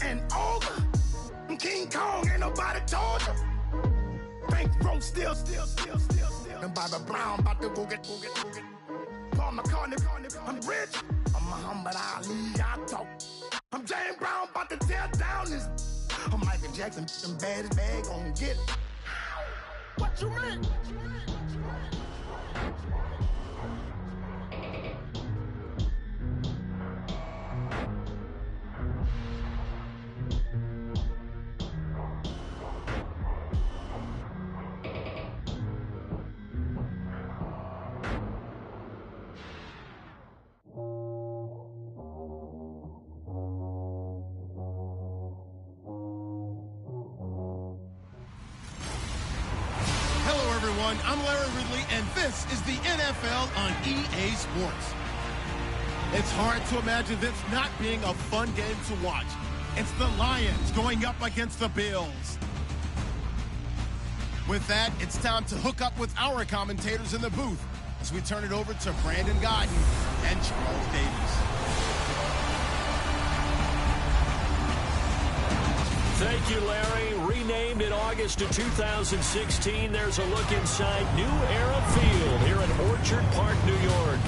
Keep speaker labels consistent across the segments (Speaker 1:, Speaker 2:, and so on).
Speaker 1: and ogre. I'm King Kong, ain't nobody told you. Bankroll still. And Bobby Brown about to go get. Paul McCartney, I'm rich. I'm Muhammad Ali, I talk. I'm James Brown, about to tear down this. I'm Michael Jackson, them baddest bag gon' get it. What you mean?
Speaker 2: I'm Larry Ridley, and this is the NFL on EA Sports. It's hard to imagine this not being a fun game to watch. It's the Lions going up against the Bills. With that, it's time to hook up with our commentators in the booth as we turn it over to Brandon Godden and Charles Davis.
Speaker 3: Thank you, Larry. Renamed in August of 2016, there's a look inside New Era Field here in Orchard Park, New York.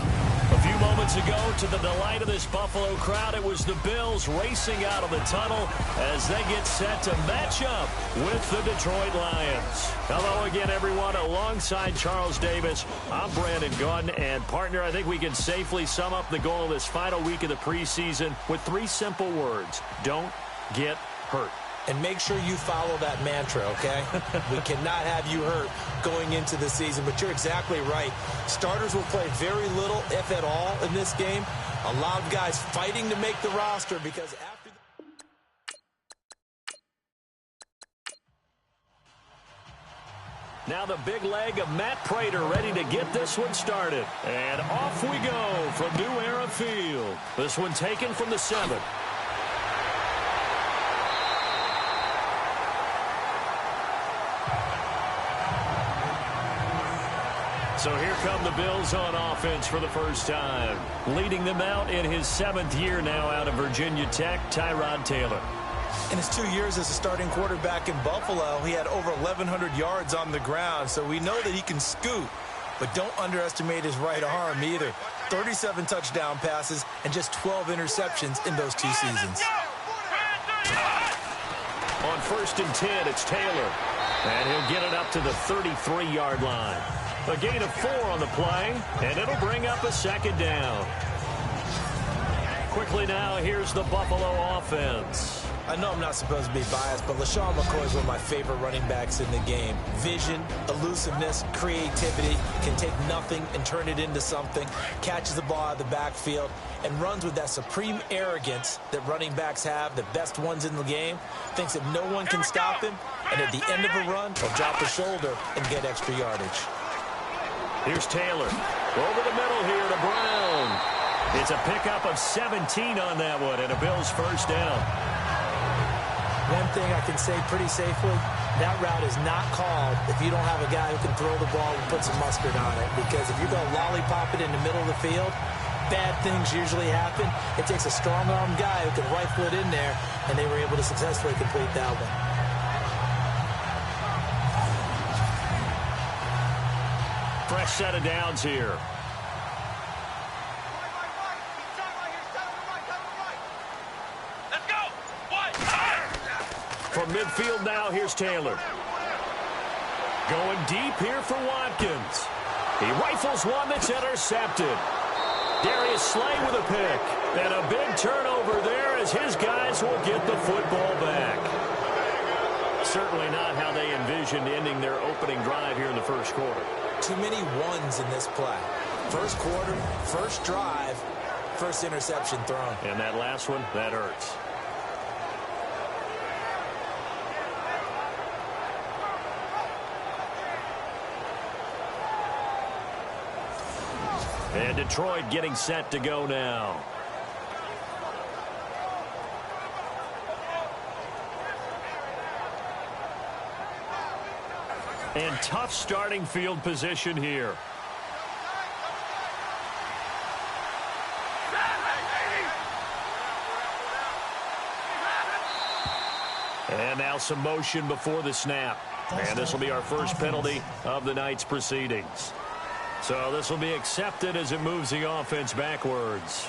Speaker 3: A few moments ago, to the delight of this Buffalo crowd, it was the Bills racing out of the tunnel as they get set to match up with the Detroit Lions. Hello again, everyone. Alongside Charles Davis, I'm Brandon Godden. And, partner, I think we can safely sum up the goal of this final week of the preseason with 3 simple words. Don't get hurt.
Speaker 4: And make sure you follow that mantra, okay? We cannot have you hurt going into the season. But you're exactly right. Starters will play very little, if at all, in this game. A lot of guys fighting to make the roster because after...
Speaker 3: Now the big leg of Matt Prater ready to get this one started. And off we go from New Era Field. This one taken from the 7. So here come the Bills on offense for the first time. Leading them out in his 7th year now out of Virginia Tech, Tyrod Taylor.
Speaker 4: In his 2 years as a starting quarterback in Buffalo, he had over 1,100 yards on the ground, so we know that he can scoot. But don't underestimate his right arm either. 37 touchdown passes and just 12 interceptions in those 2 seasons.
Speaker 3: On 1st and 10, it's Taylor. And he'll get it up to the 33-yard line. A gain of 4 on the play, and it'll bring up a 2nd down. Quickly now, here's the Buffalo offense.
Speaker 4: I know I'm not supposed to be biased, but LaShawn McCoy is one of my favorite running backs in the game. Vision, elusiveness, creativity, can take nothing and turn it into something, catches the ball out of the backfield, and runs with that supreme arrogance that running backs have, the best ones in the game, thinks that no one can stop him, and at the end of a run, he'll drop a shoulder and get extra yardage.
Speaker 3: Here's Taylor. Over the middle here to Brown. It's a pickup of 17 on that one, and a Bills first down.
Speaker 4: One thing I can say pretty safely, that route is not called if you don't have a guy who can throw the ball and put some mustard on it. Because if you're going to lollipop it in the middle of the field, bad things usually happen. It takes a strong-arm guy who can rifle it in there, and they were able to successfully complete that one.
Speaker 3: Fresh set of downs here. From midfield now, here's Taylor. Going deep here for Watkins. He rifles one that's intercepted. Darius Slay with a pick. And a big turnover there as his guys will get the football back. Certainly not how they envisioned ending their opening drive here in the first quarter.
Speaker 4: Too many ones in this play. First quarter, first drive, first interception thrown.
Speaker 3: And that last one, that hurts. And Detroit getting set to go now. And tough starting field position here. And now some motion before the snap. And this will be our first penalty of the night's proceedings. So this will be accepted as it moves the offense backwards.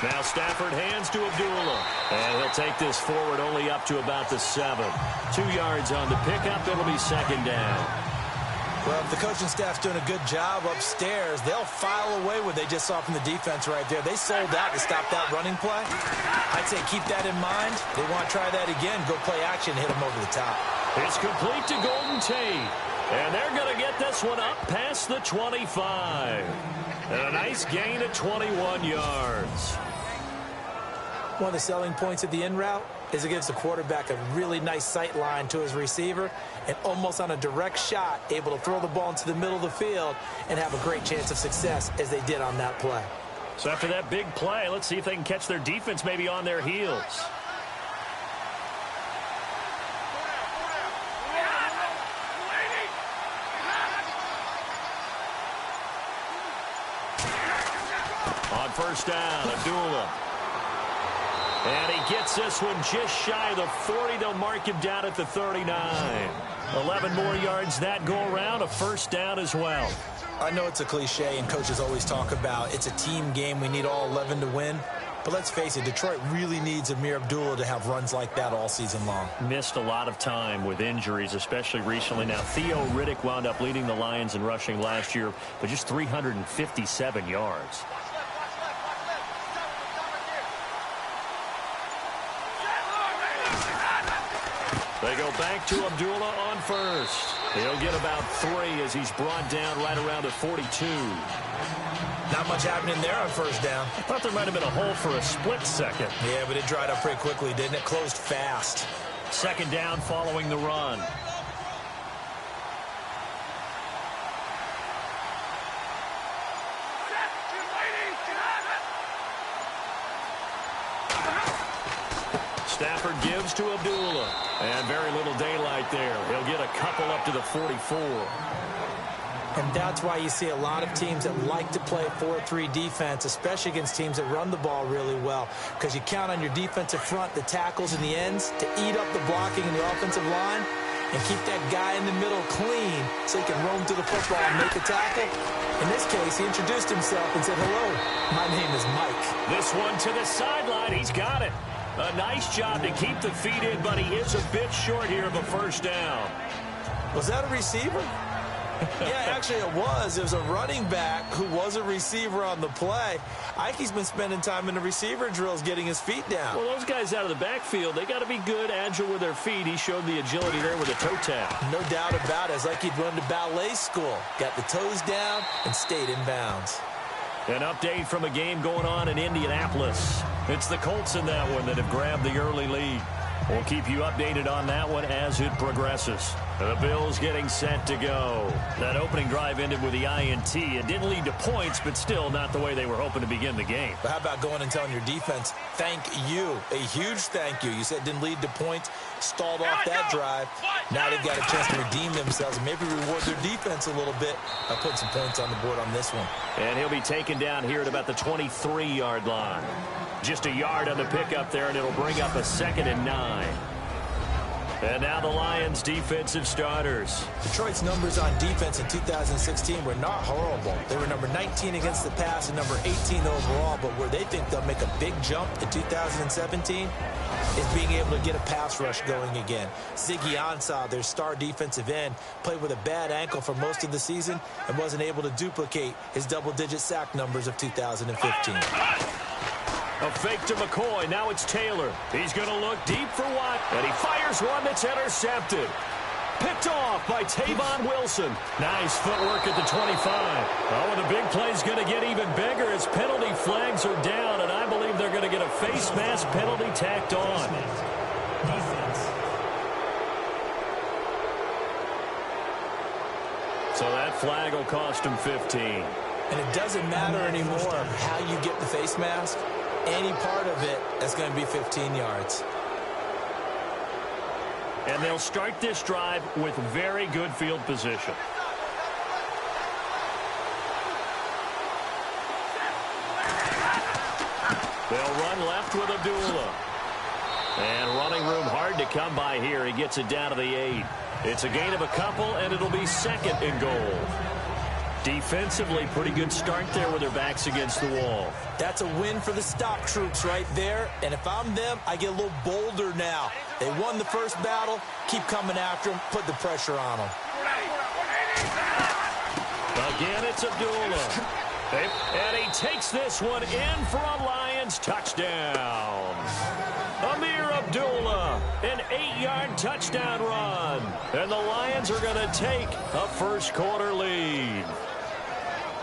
Speaker 3: Now Stafford hands to Abdullah. And he'll take this forward only up to about the 7. 2 yards on the pickup. It'll be second down.
Speaker 4: Well, if the coaching staff's doing a good job upstairs, they'll file away what they just saw from the defense right there. They sold out to stop that running play. I'd say keep that in mind. They want to try that again. Go play action, hit them over the top.
Speaker 3: It's complete to Golden Tate. And they're going to get this one up past the 25. And a nice gain of 21 yards.
Speaker 4: One of the selling points of the in route is it gives the quarterback a really nice sight line to his receiver and almost on a direct shot able to throw the ball into the middle of the field and have a great chance of success as they did on that play.
Speaker 3: So after that big play, let's see if they can catch their defense maybe on their heels. On first down, Abdullah. And he gets this one just shy of the 40. They'll mark him down at the 39. 11 more yards that go around, a first down as well.
Speaker 4: I know it's a cliche, and coaches always talk about it's a team game. We need all 11 to win. But let's face it, Detroit really needs Amir Abdullah to have runs like that all season long.
Speaker 3: Missed a lot of time with injuries, especially recently. Now, Theo Riddick wound up leading the Lions in rushing last year, but just 357 yards. They go back to Abdullah on first. He'll get about 3 as he's brought down right around the 42.
Speaker 4: Not much happening there on first down.
Speaker 3: I thought there might have been a hole for a split second.
Speaker 4: Yeah, but it dried up pretty quickly, didn't it? Closed fast.
Speaker 3: Second down following the run. Stafford gives to Abdullah. And very little daylight there. He'll get a couple up to the 44.
Speaker 4: And that's why you see a lot of teams that like to play 4-3 defense, especially against teams that run the ball really well, because you count on your defensive front, the tackles and the ends, to eat up the blocking in the offensive line and keep that guy in the middle clean so he can roam through the football and make a tackle. In this case, he introduced himself and said, "Hello, my name is Mike."
Speaker 3: This one to the sideline. He's got it. A nice job to keep the feet in, but he is a bit short here of a first down.
Speaker 4: Was that a receiver? Yeah, actually it was. It was a running back who was a receiver on the play. I think he's been spending time in the receiver drills getting his feet down.
Speaker 3: Well, those guys out of the backfield, they got to be good, agile with their feet. He showed the agility there with a toe tap.
Speaker 4: No doubt about it. It's like he'd run to ballet school. Got the toes down and stayed in bounds.
Speaker 3: An update from a game going on in Indianapolis. It's the Colts in that one that have grabbed the early lead. We'll keep you updated on that one as it progresses. The Bills getting set to go. That opening drive ended with the INT. It didn't lead to points, but still not the way they were hoping to begin the game.
Speaker 4: But how about going and telling your defense, thank you, a huge thank you. You said it didn't lead to points, stalled off that drive. Now they've got a chance to redeem themselves and maybe reward their defense a little bit by putting some points on the board on this one.
Speaker 3: And he'll be taken down here at about the 23-yard line. Just a yard on the pickup there, and it'll bring up a 2nd and 9. And now the Lions' defensive starters.
Speaker 4: Detroit's numbers on defense in 2016 were not horrible. They were number 19 against the pass and number 18 overall, but where they think they'll make a big jump in 2017 is being able to get a pass rush going again. Ziggy Ansah, their star defensive end, played with a bad ankle for most of the season and wasn't able to duplicate his double-digit sack numbers of 2015.
Speaker 3: A fake to McCoy. Now it's Taylor. He's going to look deep for Watt. And he fires one that's intercepted. Picked off by Tavon Wilson. Nice footwork at the 25. Oh, and the big play's going to get even bigger as penalty flags are down. And I believe they're going to get a face mask penalty tacked on. So that flag will cost him 15.
Speaker 4: And it doesn't matter anymore how you get the face mask. Any part of it, that's going to be 15 yards.
Speaker 3: And they'll start this drive with very good field position. They'll run left with Abdullah. And running room hard to come by here. He gets it down to the 8. It's a gain of a couple, and it'll be 2nd and goal. Defensively, pretty good start there with their backs against the wall.
Speaker 4: That's a win for the stop troops right there. And if I'm them, I get a little bolder now. They won the first battle. Keep coming after them. Put the pressure on them.
Speaker 3: Again, it's Abdullah. And he takes this one in for a Lions touchdown. Amir Abdullah, an 8-yard touchdown run. And the Lions are going to take a first-quarter lead.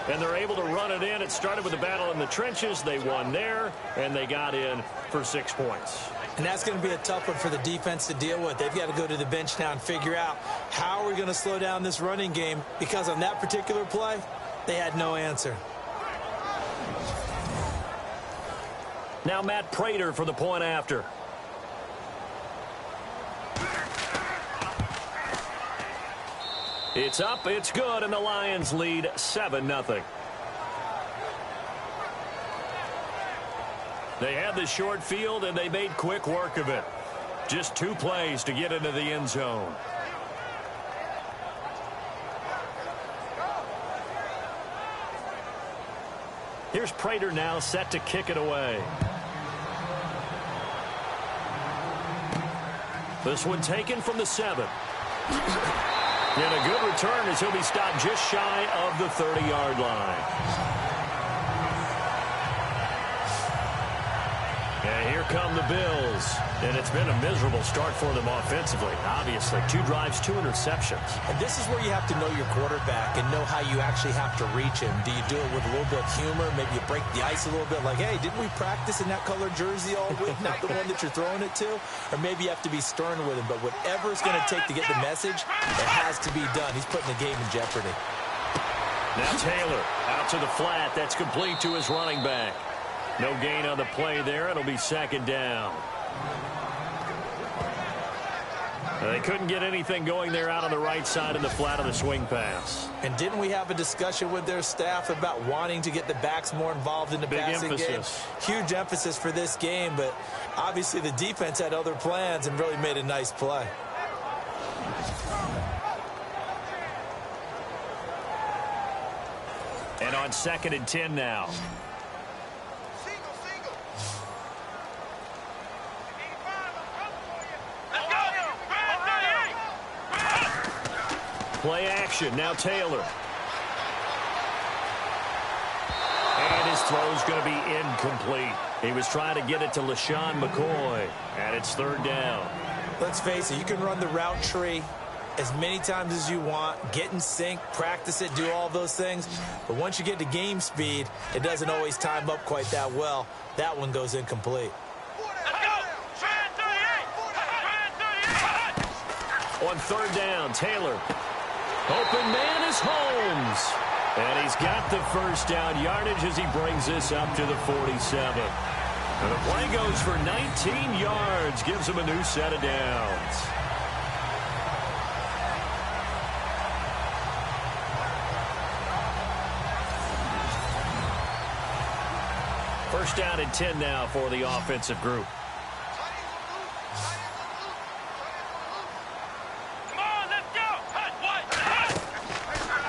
Speaker 3: And they're able to run it in. It started with a battle in the trenches. They won there, and they got in for 6 points.
Speaker 4: And that's going to be a tough one for the defense to deal with. They've got to go to the bench now and figure out how are we going to slow down this running game, because on that particular play, they had no answer.
Speaker 3: Now Matt Prater for the point after. It's up, it's good, and the Lions lead 7-0. They had the short field, and they made quick work of it. Just 2 plays to get into the end zone. Here's Prater now set to kick it away. This one taken from the 7. And a good return as he'll be stopped just shy of the 30-yard line. And here come the Bills. And it's been a miserable start for them offensively. Obviously, 2 drives, 2 interceptions.
Speaker 4: And this is where you have to know your quarterback and know how you actually have to reach him. Do you do it with a little bit of humor? Maybe you break the ice a little bit like, hey, didn't we practice in that colored jersey all week? Not the one that you're throwing it to? Or maybe you have to be stern with him. But whatever it's going to take to get the message, it has to be done. He's putting the game in jeopardy.
Speaker 3: Now Taylor out to the flat. That's complete to his running back. No gain on the play there. It'll be 2nd down. They couldn't get anything going there out on the right side of the flat of the swing pass.
Speaker 4: And didn't we have a discussion with their staff about wanting to get the backs more involved in the passing game? Huge emphasis for this game, but obviously the defense had other plans and really made a nice play.
Speaker 3: And on 2nd and 10 now. Play action. Now Taylor. And his throw's going to be incomplete. He was trying to get it to LaShawn McCoy. And it's 3rd down.
Speaker 4: Let's face it, you can run the route tree as many times as you want, get in sync, practice it, do all those things. But once you get to game speed, it doesn't always time up quite that well. That one goes incomplete.
Speaker 3: On 3rd down, Taylor. Open man is Holmes. And he's got the first down yardage as he brings this up to the 47. And the play goes for 19 yards. Gives him a new set of downs. First down and 10 now for the offensive group.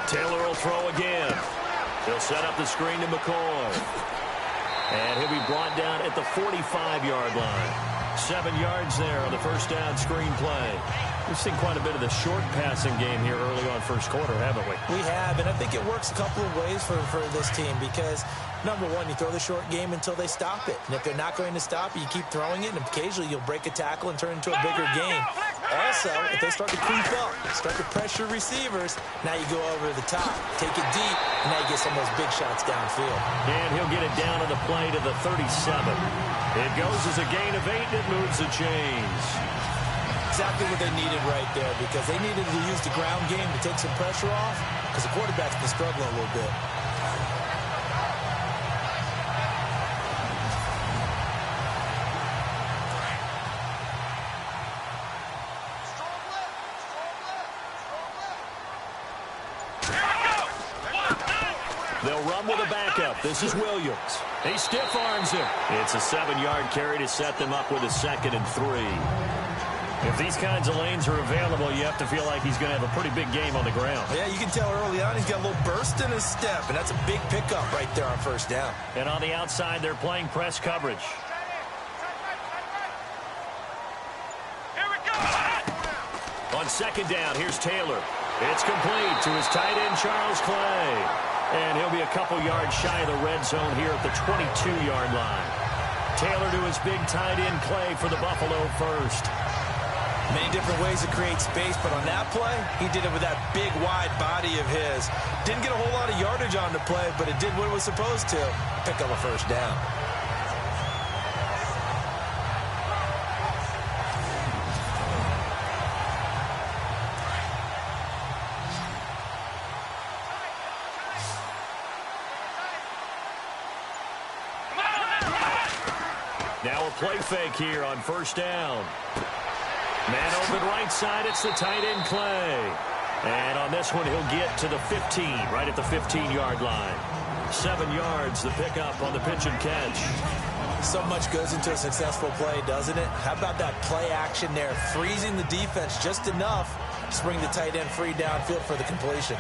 Speaker 3: Taylor will throw again. He'll set up the screen to McCoy. And he'll be brought down at the 45-yard line. 7 yards there on the first down screen play. We've seen quite a bit of the short passing game here early on first quarter, haven't we?
Speaker 4: We have, and I think it works a couple of ways for this team because, number one, you throw the short game until they stop it. And if they're not going to stop it, you keep throwing it, and occasionally you'll break a tackle and turn it into a bigger game. Also, if they start to creep up, start to pressure receivers, now you go over the top, take it deep, and now you get some of those big shots downfield.
Speaker 3: And he'll get it down on the play to the 37. It goes as a gain of 8, and it moves the chains.
Speaker 4: Exactly what they needed right there because they needed to use the ground game to take some pressure off because the quarterback's been struggling a little bit.
Speaker 3: They'll run with a backup. This is Williams. He stiff arms him. It's a 7-yard carry to set them up with a 2nd and 3. If these kinds of lanes are available, you have to feel like he's going to have a pretty big game on the ground.
Speaker 4: Yeah, you can tell early on he's got a little burst in his step, and that's a big pickup right there on 1st down.
Speaker 3: And on the outside, they're playing press coverage.
Speaker 5: Here we go.
Speaker 3: On 2nd down, here's Taylor. It's complete to his tight end, Charles Clay. And he'll be a couple yards shy of the red zone here at the 22-yard line. Taylor to his big tight end, Clay, for the Buffalo first.
Speaker 4: Many different ways to create space, but on that play, he did it with that big, wide body of his. Didn't get a whole lot of yardage on the play, but it did what it was supposed to. Pick up a 1st down.
Speaker 3: Now a play fake here on 1st down. Man open right side, it's the tight end, Clay. And on this one, he'll get to the 15, right at the 15-yard line. 7 yards, the pickup on the pitch and catch.
Speaker 4: So much goes into a successful play, doesn't it? How about that play action there, freezing the defense just enough to bring the tight end free downfield for the completion.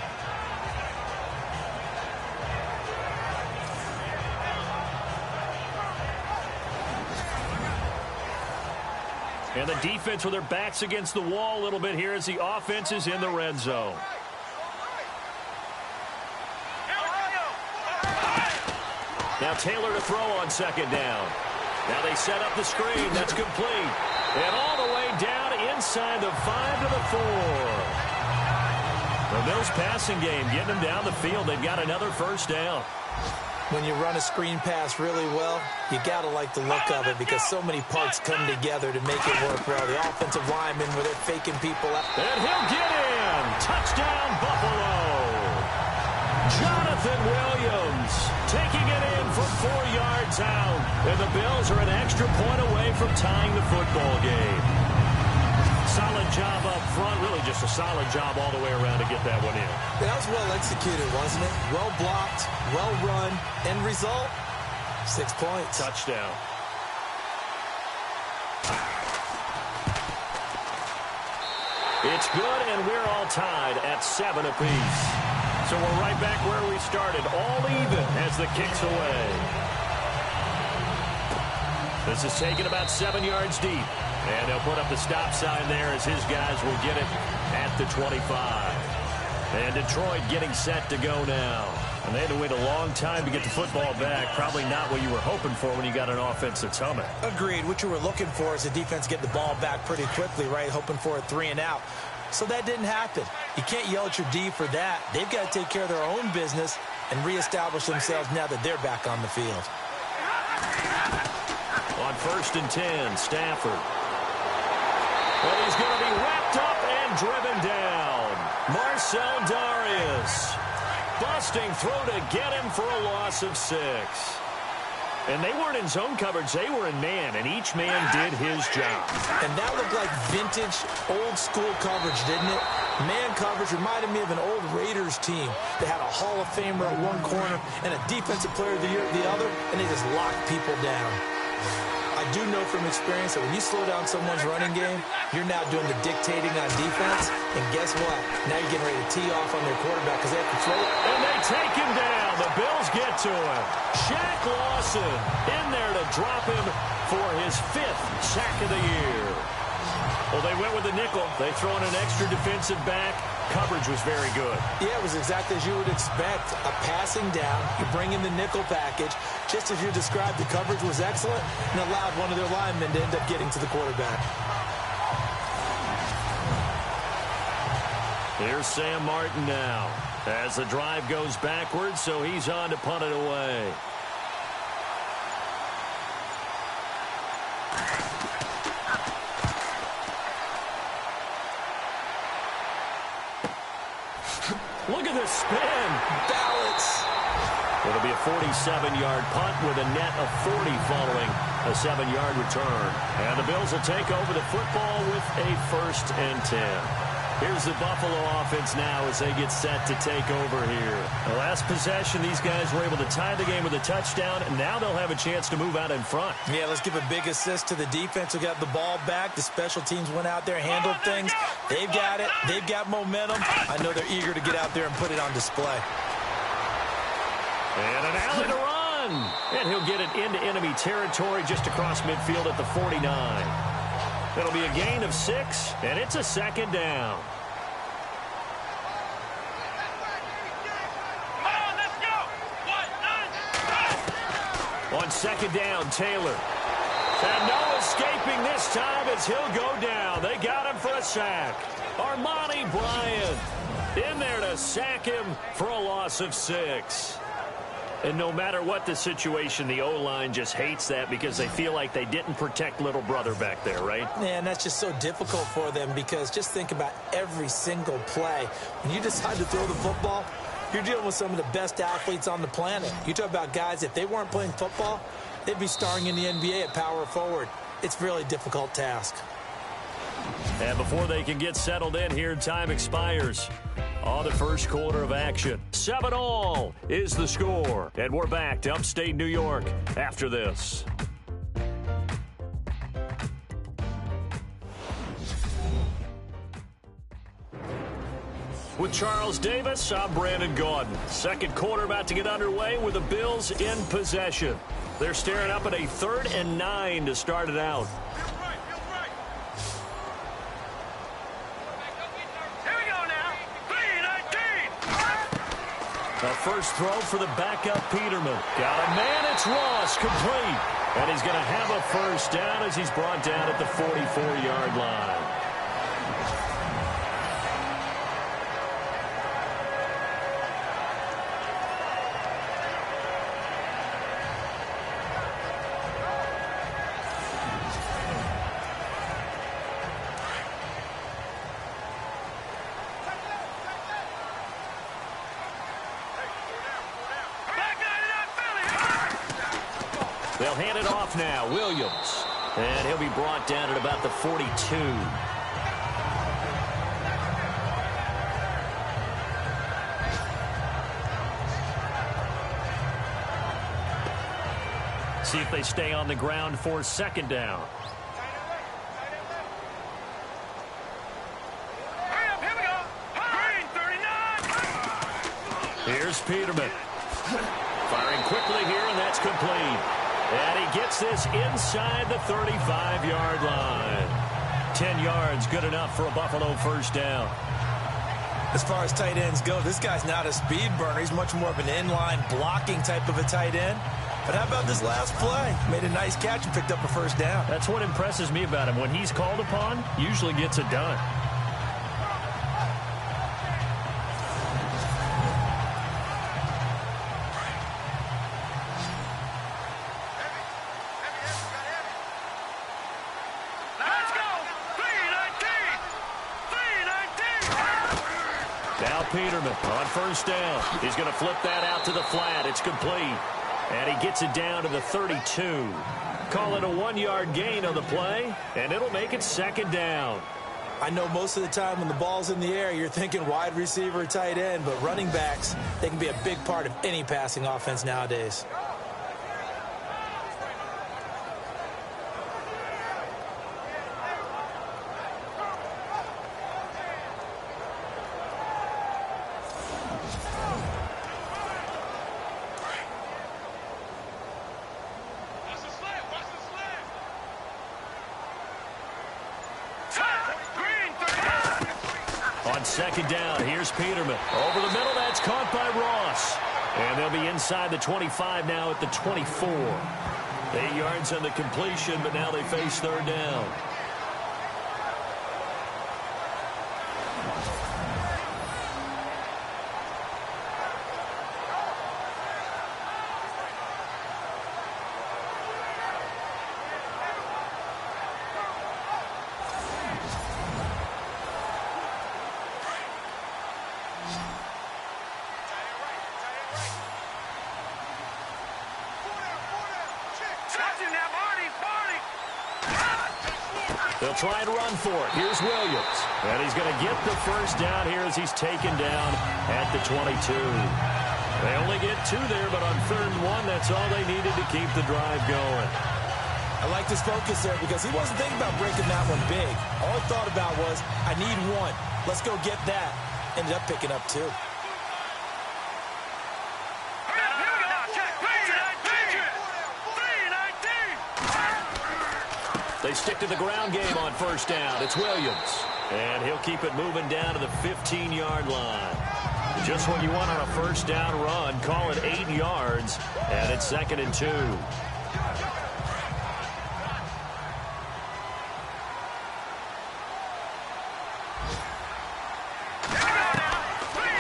Speaker 3: And the defense with their backs against the wall a little bit here as the offense is in the red zone. Now Taylor to throw on 2nd down. Now they set up the screen. That's complete. And all the way down inside the 5 to the 4. The Bills passing game getting them down the field. They've got another 1st down.
Speaker 4: When you run a screen pass really well, you got to like the look of it because so many parts come together to make it work well. The offensive linemen where they're faking people out.
Speaker 3: And he'll get in. Touchdown, Buffalo. Jonathan Williams taking it in for 4 yards out. And the Bills are an extra point away from tying the football game. Solid job up front, really just a solid job all the way around to get that one in.
Speaker 4: That was well executed, wasn't it? Well blocked, well run. End result, 6 points.
Speaker 3: Touchdown. It's good, and we're all tied at 7 apiece. So we're right back where we started, all even as the kick's away. This is taken about 7 yards deep. And they'll put up the stop sign there as his guys will get it at the 25. And Detroit getting set to go now. And they had to wait a long time to get the football back. Probably not what you were hoping for when you got an offense that's humming.
Speaker 4: Agreed. What you were looking for is the defense get the ball back pretty quickly, right? Hoping for a 3 and out. So that didn't happen. You can't yell at your D for that. They've got to take care of their own business and reestablish themselves now that they're back on the field.
Speaker 3: On 1st and 10, Stafford. Well, he's going to be wrapped up and driven down. Marcel Darius busting through to get him for a loss of 6. And they weren't in zone coverage. They were in man, and each man did his job.
Speaker 4: And that looked like vintage, old-school coverage, didn't it? Man coverage reminded me of an old Raiders team that had a Hall of Famer at one corner and a defensive player of the year at the other, and they just locked people down. I do know from experience that when you slow down someone's running game, you're now doing the dictating on defense. And guess what? Now you're getting ready to tee off on their quarterback because they have to throw it.
Speaker 3: And they take him down. The Bills get to him. Shaq Lawson in there to drop him for his 5th sack of the year. Well, they went with the nickel. They throw in an extra defensive back. Coverage was very good.
Speaker 4: Yeah, it was exactly as you would expect. A passing down, you bring in the nickel package. Just as you described, the coverage was excellent and allowed one of their linemen to end up getting to the quarterback.
Speaker 3: Here's Sam Martin now as the drive goes backwards, so he's on to punt it away. Look at the spin.
Speaker 4: Balance.
Speaker 3: It'll be a 47-yard punt with a net of 40 following a 7-yard return. And the Bills will take over the football with a 1st and 10. Here's the Buffalo offense now as they get set to take over here. The last possession, these guys were able to tie the game with a touchdown, and now they'll have a chance to move out in front.
Speaker 4: Yeah, let's give a big assist to the defense who got the ball back. The special teams went out there, handled things. They've got it. They've got momentum. I know they're eager to get out there and put it on display.
Speaker 3: And an alley to run. And he'll get it into enemy territory just across midfield at the 49. It'll be a gain of 6, and it's a second down. On second down, Taylor. And no escaping this time as he'll go down. They got him for a sack. Armani Bryant in there to sack him for a loss of 6. And no matter what the situation, the O-line just hates that because they feel like they didn't protect little brother back there, right?
Speaker 4: Yeah, and that's just so difficult for them because just think about every single play. When you decide to throw the football, you're dealing with some of the best athletes on the planet. You talk about guys, if they weren't playing football, they'd be starring in the NBA at power forward. It's a really difficult task.
Speaker 3: And before they can get settled in here, time expires on the first quarter of action. 7-all is the score. And we're back to upstate New York after this. With Charles Davis, I'm Brandon Gaudin. Second quarter about to get underway with the Bills in possession. They're staring up at a 3rd and 9 to start it out. The first throw for the backup Peterman. Got a man, it's Ross, complete. And he's going to have a first down as he's brought down at the 44-yard line. They'll hand it off now, Williams. And he'll be brought down at about the 42. See if they stay on the ground for second down.
Speaker 5: Here we go. Green 39.
Speaker 3: Here's Peterman. Firing quickly here, and that's complete. And he gets this inside the 35-yard line. 10 yards, good enough for a Buffalo first down.
Speaker 4: As far as tight ends go, this guy's not a speed burner. He's much more of an inline blocking type of a tight end. But how about this last play? Made a nice catch and picked up a first down.
Speaker 3: That's what impresses me about him. When he's called upon, usually gets it done. Peterman on first down. He's going to flip that out to the flat. It's complete. And he gets it down to the 32. Call it a 1-yard gain on the play, and it'll make it second down.
Speaker 4: I know most of the time when the ball's in the air, you're thinking wide receiver, tight end, but running backs, they can be a big part of any passing offense nowadays.
Speaker 3: Second down, here's Peterman. Over the middle, that's caught by Ross. And they'll be inside the 25 now at the 24. 8 yards on the completion, but now they face third down. They'll try and run for it. Here's Williams. And he's going to get the first down here as he's taken down at the 22. They only get 2 there, but on 3rd and 1, that's all they needed to keep the drive going.
Speaker 4: I like his focus there because he wasn't thinking about breaking that one big. All he thought about was, I need 1. Let's go get that. Ended up picking up 2.
Speaker 3: They stick to the ground game on 1st down. It's Williams. And he'll keep it moving down to the 15-yard line. Just what you want on a 1st down run. Call it 8 yards. And it's 2nd and 2.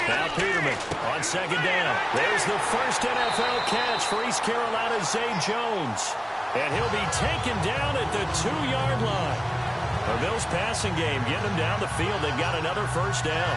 Speaker 3: Now Peterman on 2nd down. There's the first NFL catch for East Carolina's Zay Jones. And he'll be taken down at the 2-yard line. The Bills passing game getting them down the field. They've got another 1st down.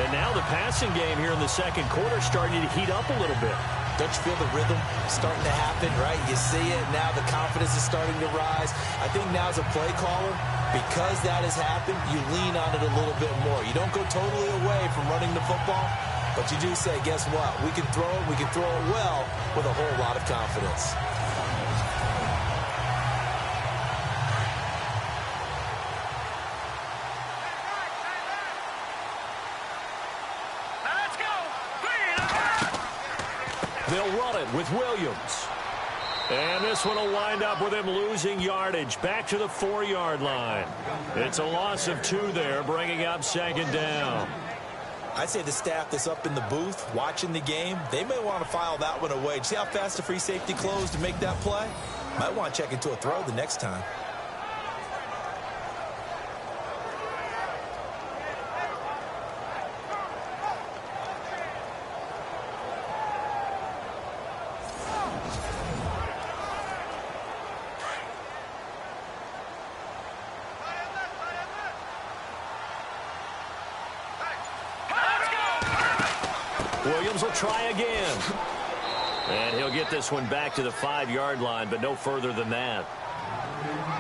Speaker 3: And now the passing game here in the 2nd quarter starting to heat up a little bit.
Speaker 4: Don't you feel the rhythm starting to happen, right? You see it. Now the confidence is starting to rise. I think now as a play caller, because that has happened, you lean on it a little bit more. You don't go totally away from running the football, but you do say, guess what? We can throw it. We can throw it well with a whole lot of confidence.
Speaker 3: They'll run it with Williams. And this one will wind up with him losing yardage back to the 4-yard line. It's a loss of 2 there, bringing up 2nd down.
Speaker 4: I'd say the staff that's up in the booth watching the game, they may want to file that one away. See how fast the free safety closed to make that play? Might want to check into a throw the next time.
Speaker 3: Williams will try again. And he'll get this one back to the 5-yard line, but no further than that.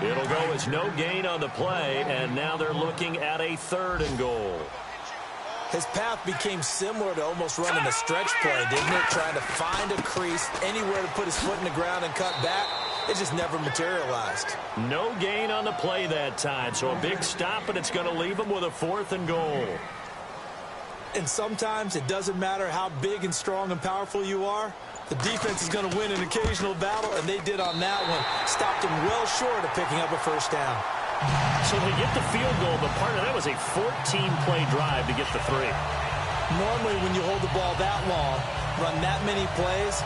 Speaker 3: It'll go as no gain on the play, and now they're looking at a 3rd and goal.
Speaker 4: His path became similar to almost running a stretch play, didn't it? Trying to find a crease, anywhere to put his foot in the ground and cut back. It just never materialized.
Speaker 3: No gain on the play that time, so a big stop, and it's going to leave him with a 4th and goal.
Speaker 4: And sometimes it doesn't matter how big and strong and powerful you are. The defense is going to win an occasional battle, and they did on that one. Stopped him well short of picking up a 1st down.
Speaker 3: So they get the field goal, but part of that was a 14-play drive to get the 3.
Speaker 4: Normally when you hold the ball that long, run that many plays,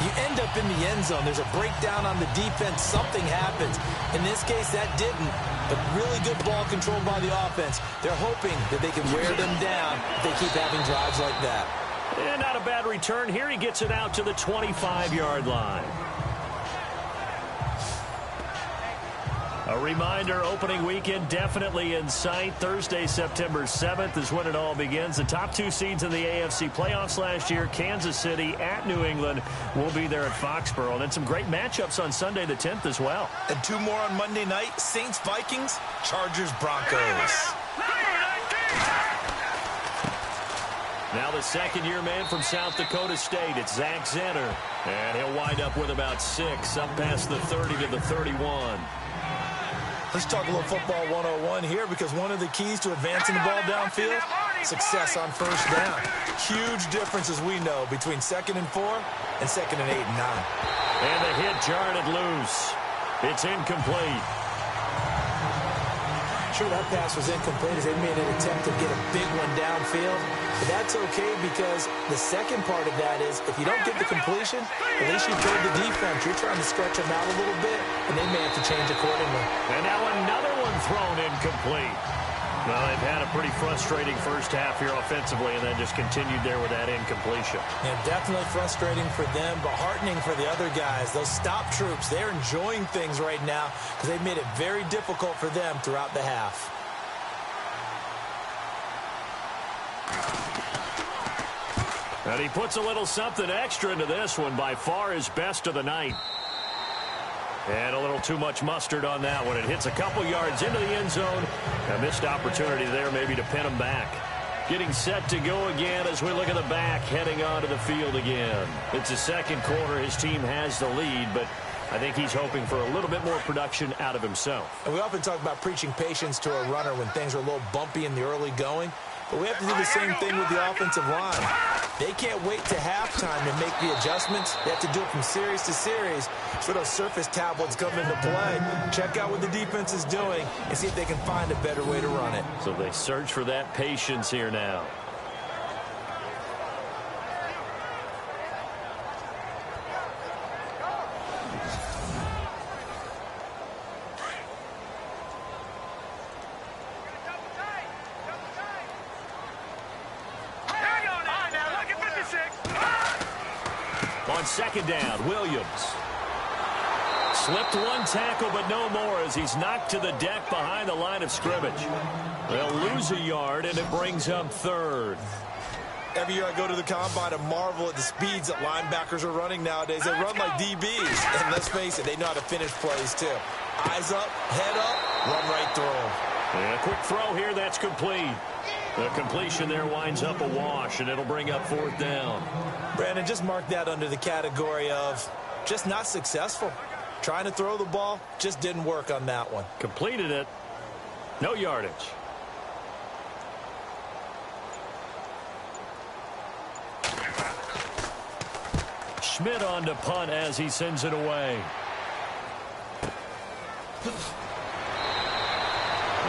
Speaker 4: you end up in the end zone. There's a breakdown on the defense. Something happens. In this case, that didn't. But really good ball control by the offense. They're hoping that they can wear them down if they keep having drives like that.
Speaker 3: And not a bad return here. He gets it out to the 25-yard line. A reminder, opening weekend definitely in sight. Thursday, September 7th is when it all begins. The top 2 seeds in the AFC playoffs last year, Kansas City at New England, will be there at Foxborough. And then some great matchups on Sunday the 10th as well.
Speaker 4: And 2 more on Monday night, Saints-Vikings, Chargers-Broncos.
Speaker 3: Now the 2nd-year man from South Dakota State, it's Zach Zenner. And he'll wind up with about 6, up past the 30 to the 31.
Speaker 4: Let's talk a little football 101 here, because one of the keys to advancing the ball downfield, success on 1st down. Huge difference, as we know, between 2nd and 4 and 2nd and 8 and 9.
Speaker 3: And the hit jarred it loose. It's incomplete.
Speaker 4: Sure, that pass was incomplete as they made an attempt to get a big one downfield. But that's okay, because the second part of that is if you don't get the completion, at least you told the defense you're trying to stretch them out a little bit, and they may have to change accordingly.
Speaker 3: And now another one thrown incomplete. Well, they've had a pretty frustrating 1st half here offensively, and then just continued there with that incompletion.
Speaker 4: Yeah, definitely frustrating for them, but heartening for the other guys. Those stop troops, they're enjoying things right now because they've made it very difficult for them throughout the half.
Speaker 3: And he puts a little something extra into this one, by far his best of the night. And a little too much mustard on that one. It hits a couple yards into the end zone. A missed opportunity there maybe to pin him back. Getting set to go again as we look at the back heading onto the field again. It's the second quarter. His team has the lead, but I think he's hoping for a little bit more production out of himself.
Speaker 4: And we often talk about preaching patience to a runner when things are a little bumpy in the early going. But we have to do the same thing with the offensive line. They can't wait to halftime to make the adjustments. They have to do it from series to series. So those surface tablets come into play. Check out what the defense is doing and see if they can find a better way to run it.
Speaker 3: So they search for that patience here now. On second down, Williams. Slipped one tackle, but no more as he's knocked to the deck behind the line of scrimmage. They'll lose a yard, and it brings up third.
Speaker 4: Every year I go to the combine and marvel at the speeds that linebackers are running nowadays. They run like DBs. And let's face it, they know how to finish plays too. Eyes up, head up, run right through them.
Speaker 3: And a quick throw here, that's complete. The completion there winds up a wash, and it'll bring up fourth down.
Speaker 4: Brandon, just mark that under the category of just not successful. Trying to throw the ball, just didn't work on that one.
Speaker 3: Completed it. No yardage. Schmidt on to punt as he sends it away.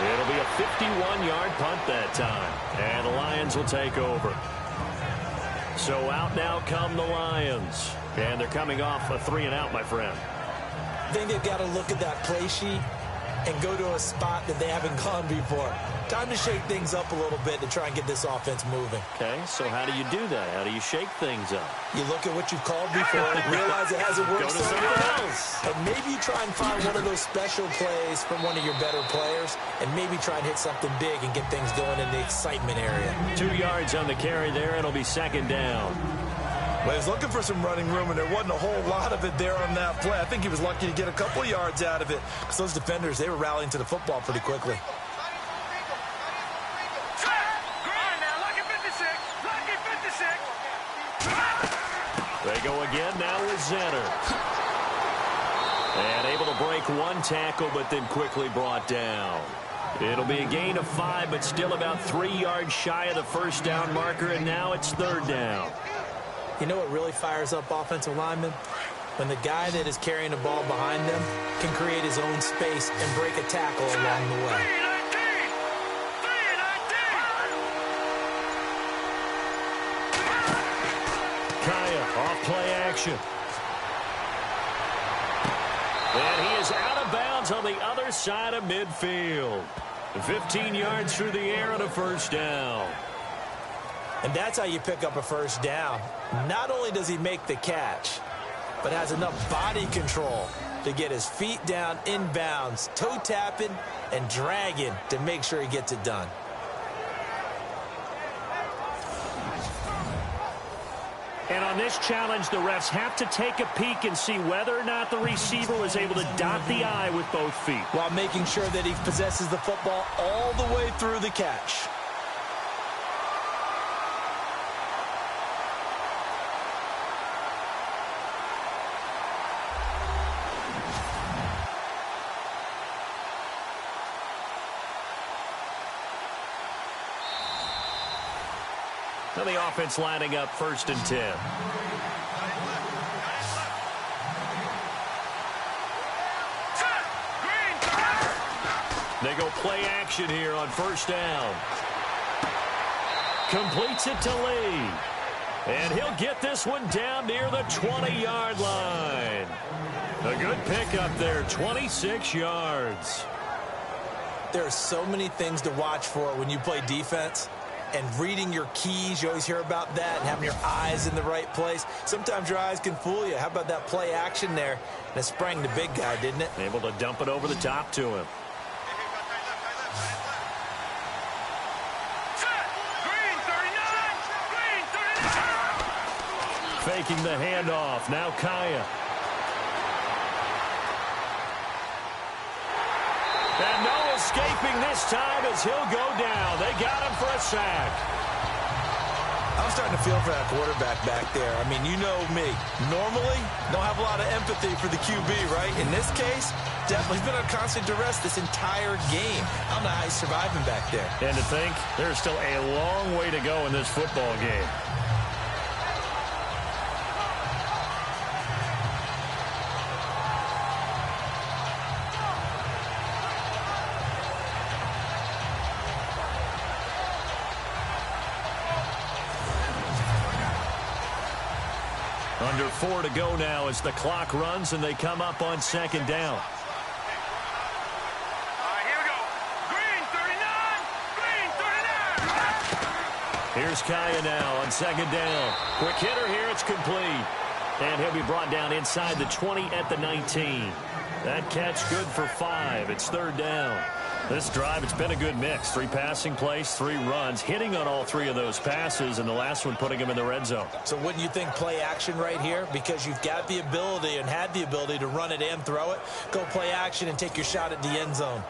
Speaker 3: It'll be a 51-yard punt that time. And the Lions will take over. So out now come the Lions. And they're coming off a 3-and-out, my friend.
Speaker 4: I think they've got to look at that play sheet and go to a spot that they haven't gone before. Time to shake things up a little bit to try and get this offense moving.
Speaker 3: Okay, so how do you do that? How do you shake things up?
Speaker 4: You look at what you've called before, realize it hasn't worked somewhere else. And maybe you try and find one of those special plays from one of your better players, and maybe try and hit something big and get things going in the excitement area.
Speaker 3: 2 yards on the carry there, and it'll be second down.
Speaker 4: Well, he was looking for some running room, and there wasn't a whole lot of it there on that play. I think he was lucky to get a couple yards out of it, because those defenders, they were rallying to the football pretty quickly.
Speaker 3: They go again now with Zenner. And able to break one tackle, but then quickly brought down. It'll be a gain of 5, but still about 3 yards shy of the first down marker, and now it's third down.
Speaker 4: You know what really fires up offensive linemen? When the guy that is carrying the ball behind them can create his own space and break a tackle along the way.
Speaker 3: Kaya off play action. And he is out of bounds on the other side of midfield. 15 yards through the air on a first down.
Speaker 4: And that's how you pick up a first down. Not only does he make the catch, but has enough body control to get his feet down inbounds, toe tapping and dragging to make sure he gets it done.
Speaker 3: And on this challenge, the refs have to take a peek and see whether or not the receiver was able to dot the I with both feet,
Speaker 4: while making sure that he possesses the football all the way through the catch.
Speaker 3: Now the offense lining up 1st and 10. They go play action here on first down. Completes it to Lee. And he'll get this one down near the 20-yard line. A good pickup there, 26 yards.
Speaker 4: There are so many things to watch for when you play defense. And reading your keys, you always hear about that, and having your eyes in the right place. Sometimes your eyes can fool you. How about that play action there? And it sprang the big guy, didn't it?
Speaker 3: Able to dump it over the top to him. Faking the handoff. Now Kaya. And no escaping this time as he'll go down. They got him for a sack.
Speaker 4: I'm starting to feel for that quarterback back there. I mean, you know me. Normally, don't have a lot of empathy for the QB, right? In this case, definitely he's been under constant duress this entire game. I don't know how he's surviving back there.
Speaker 3: And to think, there's still a long way to go in this football game. Under 4 to go now as the clock runs and they come up on second down.
Speaker 5: All right, here we go. Green 39. Green 39.
Speaker 3: Here's Kaya now on second down. Quick hitter here. It's complete. And he'll be brought down inside the 20 at the 19. That catch good for 5. It's third down. This drive, it's been a good mix. 3 passing plays, 3 runs, hitting on all 3 of those passes, and the last one putting him in the red zone.
Speaker 4: So wouldn't you think play action right here? Because you've got the ability and had the ability to run it and throw it. Go play action and take your shot at the end zone.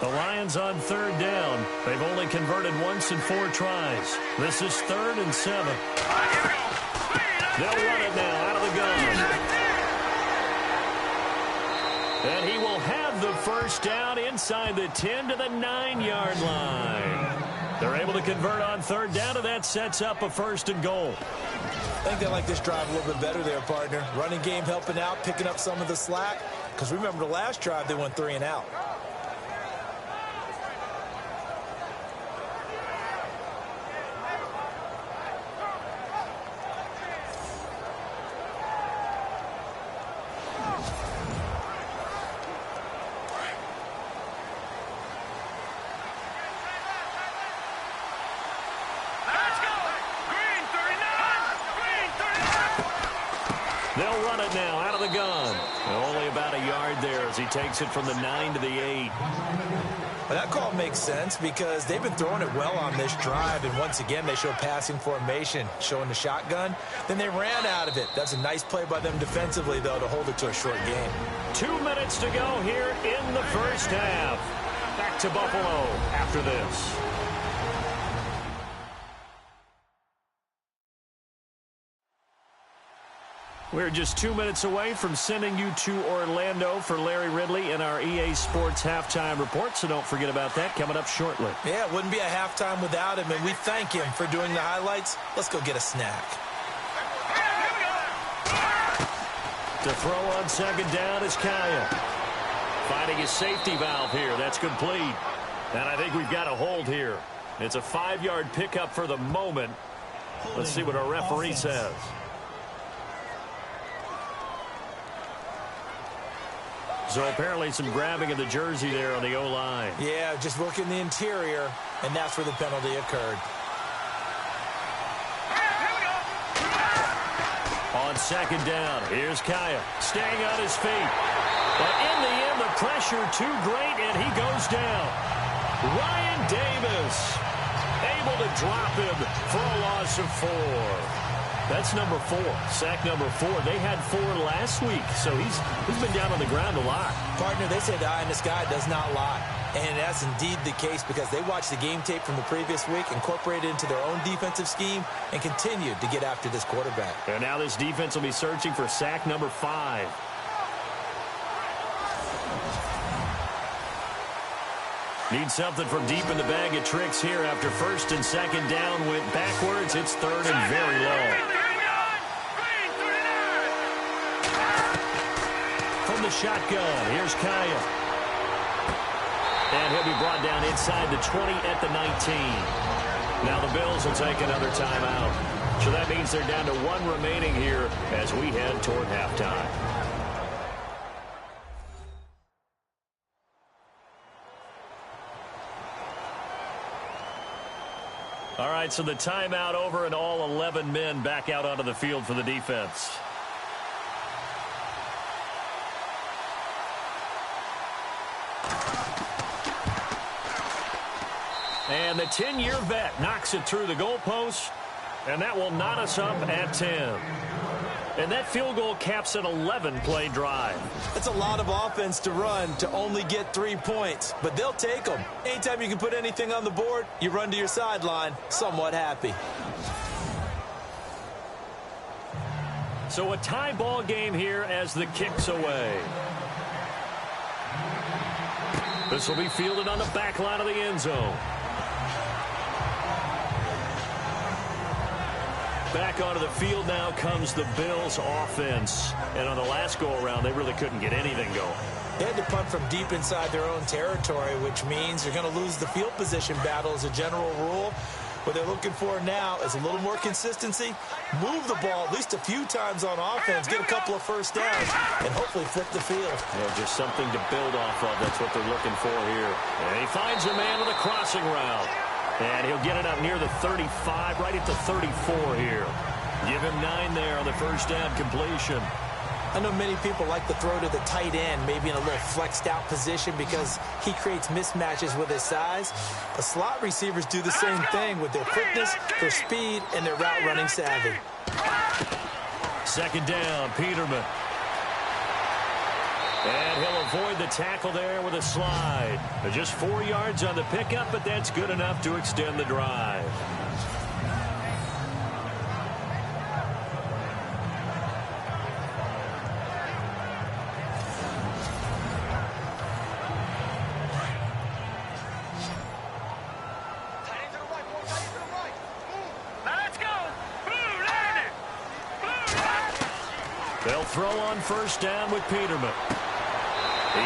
Speaker 3: The Lions on third down. They've only converted once in 4 tries. This is 3rd and 7.
Speaker 5: All right, here we go.
Speaker 3: They'll run it now out of the gun. And he will have the first down inside the 10 to the 9-yard line. They're able to convert on third down, and that sets up a 1st and goal.
Speaker 4: I think they like this drive a little bit better there, partner. Running game helping out, picking up some of the slack. Because remember the last drive, they went 3 and out.
Speaker 3: They'll run it now out of the gun. Only about a yard there as he takes it from the 9 to the 8.
Speaker 4: Well, that call makes sense because they've been throwing it well on this drive, and once again they show passing formation, showing the shotgun. Then they ran out of it. That's a nice play by them defensively, though, to hold it to a short game.
Speaker 3: 2 minutes to go here in the first half. Back to Buffalo after this. We're just 2 minutes away from sending you to Orlando for Larry Ridley in our EA Sports Halftime Report, so don't forget about that coming up shortly.
Speaker 4: Yeah, it wouldn't be a halftime without him, and we thank him for doing the highlights. Let's go get a snack.
Speaker 3: To throw on second down is Kaya. Finding his safety valve here. That's complete. And I think we've got a hold here. It's a 5-yard pickup for the moment. Let's see what our referee says. So apparently some grabbing of the jersey there on the O-line.
Speaker 4: Yeah, just working the interior, and that's where the penalty occurred.
Speaker 3: On second down, here's Kaya staying on his feet. But in the end, the pressure too great, and he goes down. Ryan Davis able to drop him for a loss of 4. That's number 4, sack number 4. They had 4 last week, so he's been down on the ground a lot.
Speaker 4: Partner, they say the eye in the sky does not lie. And that's indeed the case because they watched the game tape from the previous week, incorporated it into their own defensive scheme, and continued to get after this quarterback.
Speaker 3: And now this defense will be searching for sack number 5. Need something from deep in the bag of tricks here after first and second down went backwards. It's third and very low. From the shotgun, here's Kaya. And he'll be brought down inside the 20 at the 19. Now the Bills will take another timeout. So that means they're down to 1 remaining here as we head toward halftime. All right, so the timeout over and all 11 men back out onto the field for the defense. And the 10-year vet knocks it through the goalpost, and that will knot us up at 10. And that field goal caps an 11-play drive.
Speaker 4: That's a lot of offense to run to only get 3 points, but they'll take them. Anytime you can put anything on the board, you run to your sideline somewhat happy.
Speaker 3: So a tie ball game here as the kick's away. This will be fielded on the back line of the end zone. Back onto the field now comes the Bills offense. And on the last go-around, they really couldn't get anything going.
Speaker 4: They had to punt from deep inside their own territory, which means you're going to lose the field position battle as a general rule. What they're looking for now is a little more consistency, move the ball at least a few times on offense, get a couple of first downs, and hopefully flip the field.
Speaker 3: Yeah, just something to build off of. That's what they're looking for here. And he finds a man with a crossing route. And he'll get it up near the 35, right at the 34 here. Give him 9 there on the first down completion.
Speaker 4: I know many people like to throw to the tight end, maybe in a little flexed out position because he creates mismatches with his size. The slot receivers do the same thing with their quickness, their speed, and their route running savvy.
Speaker 3: Second down, Peterman. And he'll avoid the tackle there with a slide. Just 4 yards on the pickup, but that's good enough to extend the drive. They'll throw on first down with Peterman.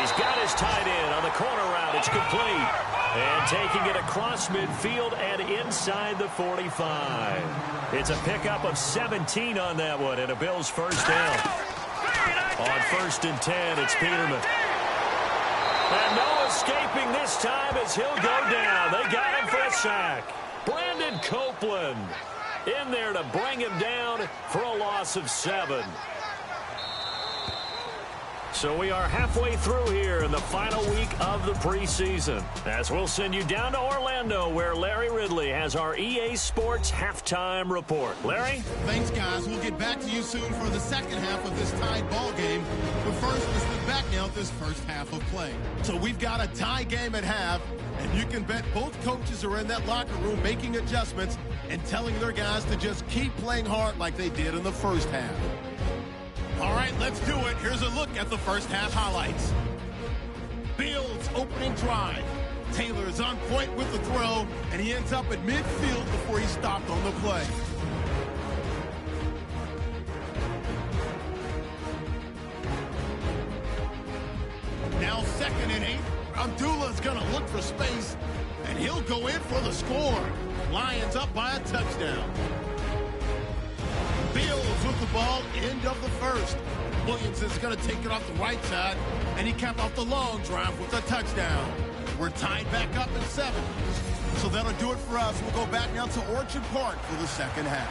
Speaker 3: He's got his tight end on the corner route. It's complete. And taking it across midfield and inside the 45. It's a pickup of 17 on that one and a Bills first down. On 1st and 10, it's Peterman. And no escaping this time as he'll go down. They got him for a sack. Brandon Copeland in there to bring him down for a loss of 7. So we are halfway through here in the final week of the preseason, as we'll send you down to Orlando, where Larry Ridley has our EA Sports halftime report. Larry?
Speaker 2: Thanks, guys. We'll get back to you soon for the second half of this tied ball game. But first, let's look back now at this first half of play. So we've got a tie game at half, and you can bet both coaches are in that locker room making adjustments and telling their guys to just keep playing hard like they did in the first half. All right, let's do it. Here's a look at the first half highlights. Bills opening drive. Taylor's on point with the throw, and he ends up at midfield before he stopped on the play. Now 2nd and 8. Abdullah's going to look for space, and he'll go in for the score. Lions up by a touchdown. Bills with the ball, end of the first. Williamson's going to take it off the right side, and he capped off the long drive with a touchdown. We're tied back up at 7. So that'll do it for us. We'll go back now to Orchard Park for the second half.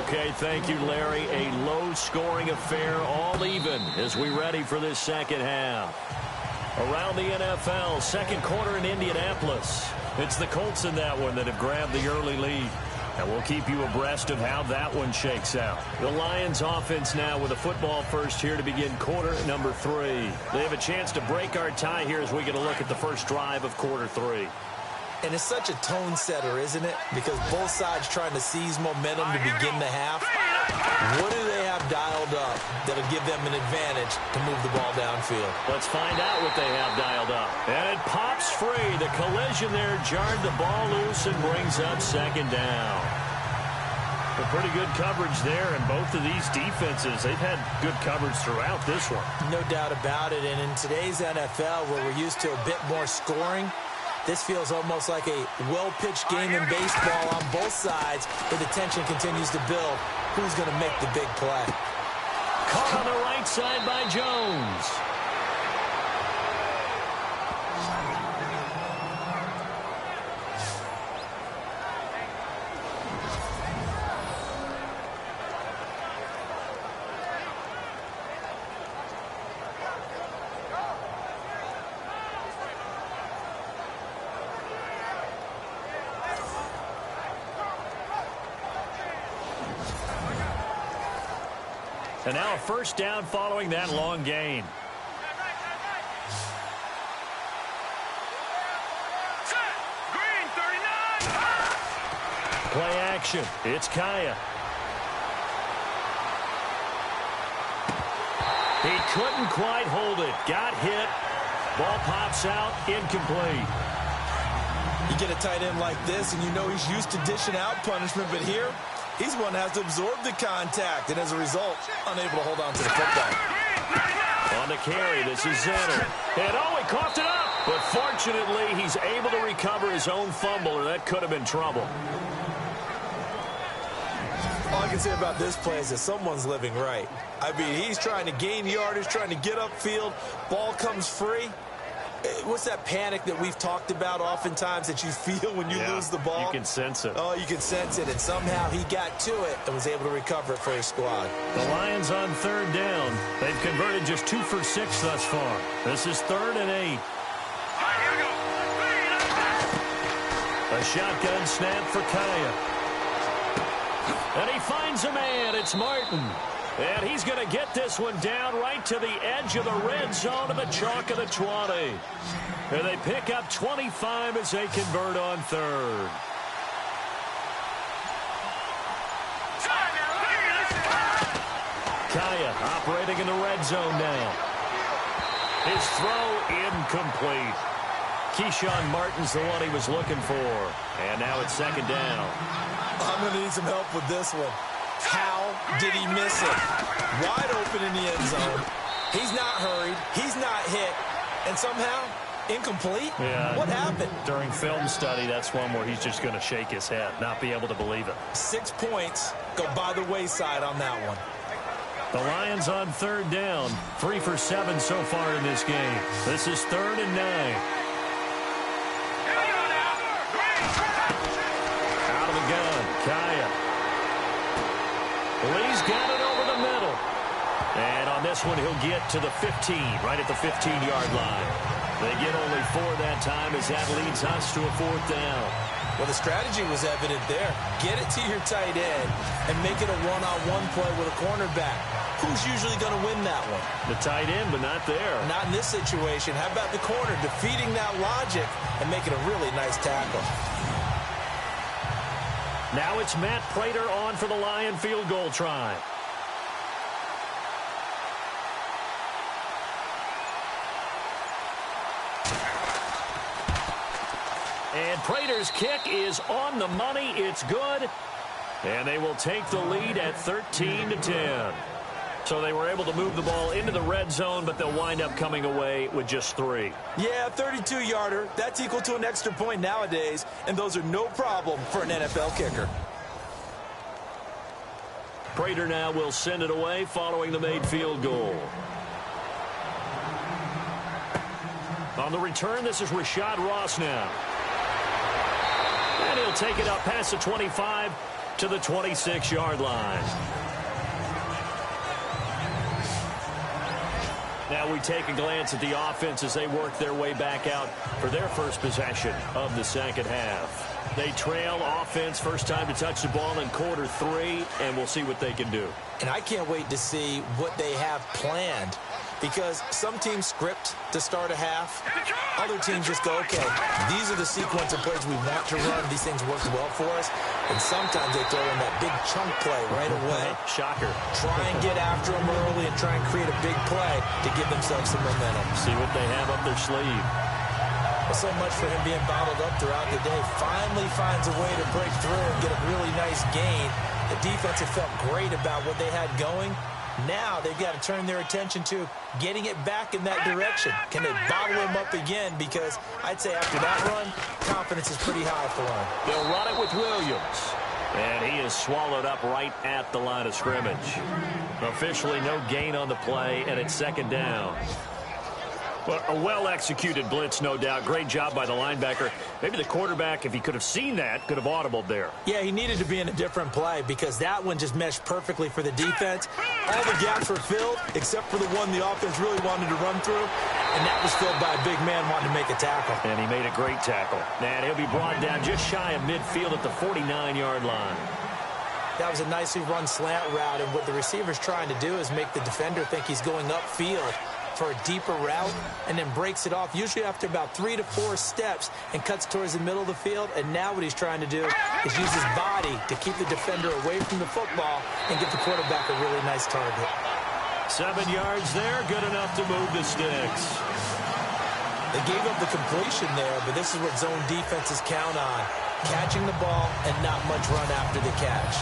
Speaker 3: Okay, thank you, Larry. A low-scoring affair, all even, as we ready for this second half. Around the NFL, second quarter in Indianapolis. It's the Colts in that one that have grabbed the early lead. And we'll keep you abreast of how that one shakes out. The Lions offense now with a football first here to begin quarter number 3. They have a chance to break our tie here as we get a look at the first drive of quarter 3.
Speaker 4: And it's such a tone setter, isn't it? Because both sides trying to seize momentum to begin the half. What do they have dialed up that'll give them an advantage to move the ball downfield?
Speaker 3: Let's find out what they have dialed up. And it pops free. The collision there jarred the ball loose and brings up second down. A pretty good coverage there, and both of these defenses, they've had good coverage throughout this one.
Speaker 4: No doubt about it. And in today's NFL, where we're used to a bit more scoring, this feels almost like a well-pitched game in baseball on both sides, where the tension continues to build. Who's going to make the big play?
Speaker 3: Caught on the right side by Jones. And now a first down following that long gain.
Speaker 5: Green 39.
Speaker 3: Play action. It's Kaya. He couldn't quite hold it. Got hit. Ball pops out. Incomplete.
Speaker 4: You get a tight end like this, and you know he's used to dishing out punishment, but here, he's one that has to absorb the contact, and as a result, unable to hold on to the football.
Speaker 3: On the carry, this is Zenner. And he coughed it up. But fortunately, he's able to recover his own fumble, or that could have been trouble.
Speaker 4: All I can say about this play is that someone's living right. I mean, he's trying to gain yardage, trying to get upfield. Ball comes free. What's that panic that we've talked about oftentimes that you feel when you lose the ball?
Speaker 3: You can sense it.
Speaker 4: Oh, you can sense it, and somehow he got to it and was able to recover it for his squad.
Speaker 3: The Lions on third down. They've converted just 2 for 6 thus far. This is 3rd and 8.
Speaker 5: All right, here we go.
Speaker 3: A shotgun snap for Kaya. And he finds a man. It's Martin. And he's going to get this one down right to the edge of the red zone of the chalk of the 20. And they pick up 25 as they convert on 3rd. Kaya operating in the red zone now. His throw incomplete. Keyshawn Martin's the one he was looking for. And now it's 2nd down.
Speaker 4: I'm going to need some help with this one. How did he miss it? Wide open in the end zone. He's not hurried. He's not hit. And somehow, incomplete?
Speaker 3: Yeah.
Speaker 4: What happened?
Speaker 3: During film study, that's one where he's just going to shake his head, not be able to believe it.
Speaker 4: 6 points go by the wayside on that one.
Speaker 3: The Lions on 3rd down. 3 for 7 so far in this game. This is 3rd and 9. Out of the gun, Kaya. Lee's got it over the middle. And on this one, he'll get to the 15, right at the 15-yard line. They get only 4 that time as that leads us to a 4th down.
Speaker 4: Well, the strategy was evident there. Get it to your tight end and make it a one-on-one play with a cornerback. Who's usually going to win that one?
Speaker 3: The tight end, but not there.
Speaker 4: Not in this situation. How about the corner defeating that logic and making a really nice tackle?
Speaker 3: Now it's Matt Prater on for the Lion field goal try. And Prater's kick is on the money. It's good. And they will take the lead at 13-10. So they were able to move the ball into the red zone, but they'll wind up coming away with just 3.
Speaker 4: Yeah, 32-yarder. That's equal to an extra point nowadays, and those are no problem for an NFL kicker.
Speaker 3: Prater now will send it away following the made field goal. On the return, this is Rashad Ross now. And he'll take it up past the 25 to the 26-yard line. Now we take a glance at the offense as they work their way back out for their first possession of the second half. They trail offense, first time to touch the ball in quarter 3, and we'll see what they can do.
Speaker 4: And I can't wait to see what they have planned, because some teams script to start a half. Other teams just go, okay, these are the sequence of plays we want to run. These things work well for us. And sometimes they throw in that big chunk play right away.
Speaker 3: Shocker.
Speaker 4: Try and get after them early and try and create a big play to give themselves some momentum.
Speaker 3: See what they have up their sleeve.
Speaker 4: Well, so much for him being bottled up throughout the day. Finally finds a way to break through and get a really nice gain. The defense had felt great about what they had going. Now they've got to turn their attention to getting it back in that direction. Can they bottle him up again? Because I'd say after that run, confidence is pretty high for him.
Speaker 3: They'll run it with Williams. And he is swallowed up right at the line of scrimmage. Officially no gain on the play, and it's 2nd down. Well, a well-executed blitz, no doubt. Great job by the linebacker. Maybe the quarterback, if he could have seen that, could have audibled there.
Speaker 4: Yeah, he needed to be in a different play because that one just meshed perfectly for the defense. All the gaps were filled except for the one the offense really wanted to run through, and that was filled by a big man wanting to make a tackle.
Speaker 3: And he made a great tackle. And he'll be brought down just shy of midfield at the 49-yard line.
Speaker 4: That was a nicely run slant route, and what the receiver's trying to do is make the defender think he's going upfield for a deeper route, and then breaks it off, usually after about 3 to 4 steps, and cuts towards the middle of the field. And now what he's trying to do is use his body to keep the defender away from the football and give the quarterback a really nice target.
Speaker 3: 7 yards there, good enough to move the sticks.
Speaker 4: They gave up the completion there, but this is what zone defenses count on: catching the ball and not much run after the catch.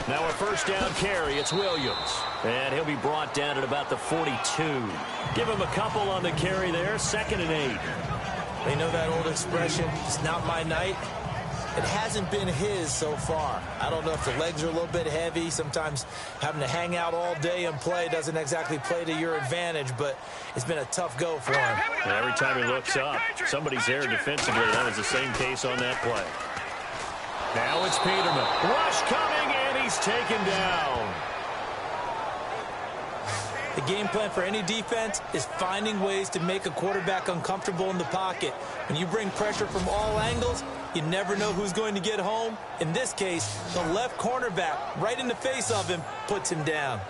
Speaker 3: Now a first down carry, it's Williams. And he'll be brought down at about the 42. Give him a couple on the carry there, 2nd and 8.
Speaker 4: They know that old expression, it's not my night. It hasn't been his so far. I don't know if the legs are a little bit heavy. Sometimes having to hang out all day and play doesn't exactly play to your advantage, but it's been a tough go for him.
Speaker 3: And every time he looks up, somebody's there defensively. That was the same case on that play. Now it's Peterman. Rush coming, and he's taken down.
Speaker 4: The game plan for any defense is finding ways to make a quarterback uncomfortable in the pocket. When you bring pressure from all angles, you never know who's going to get home. In this case, the left cornerback, right in the face of him, puts him down.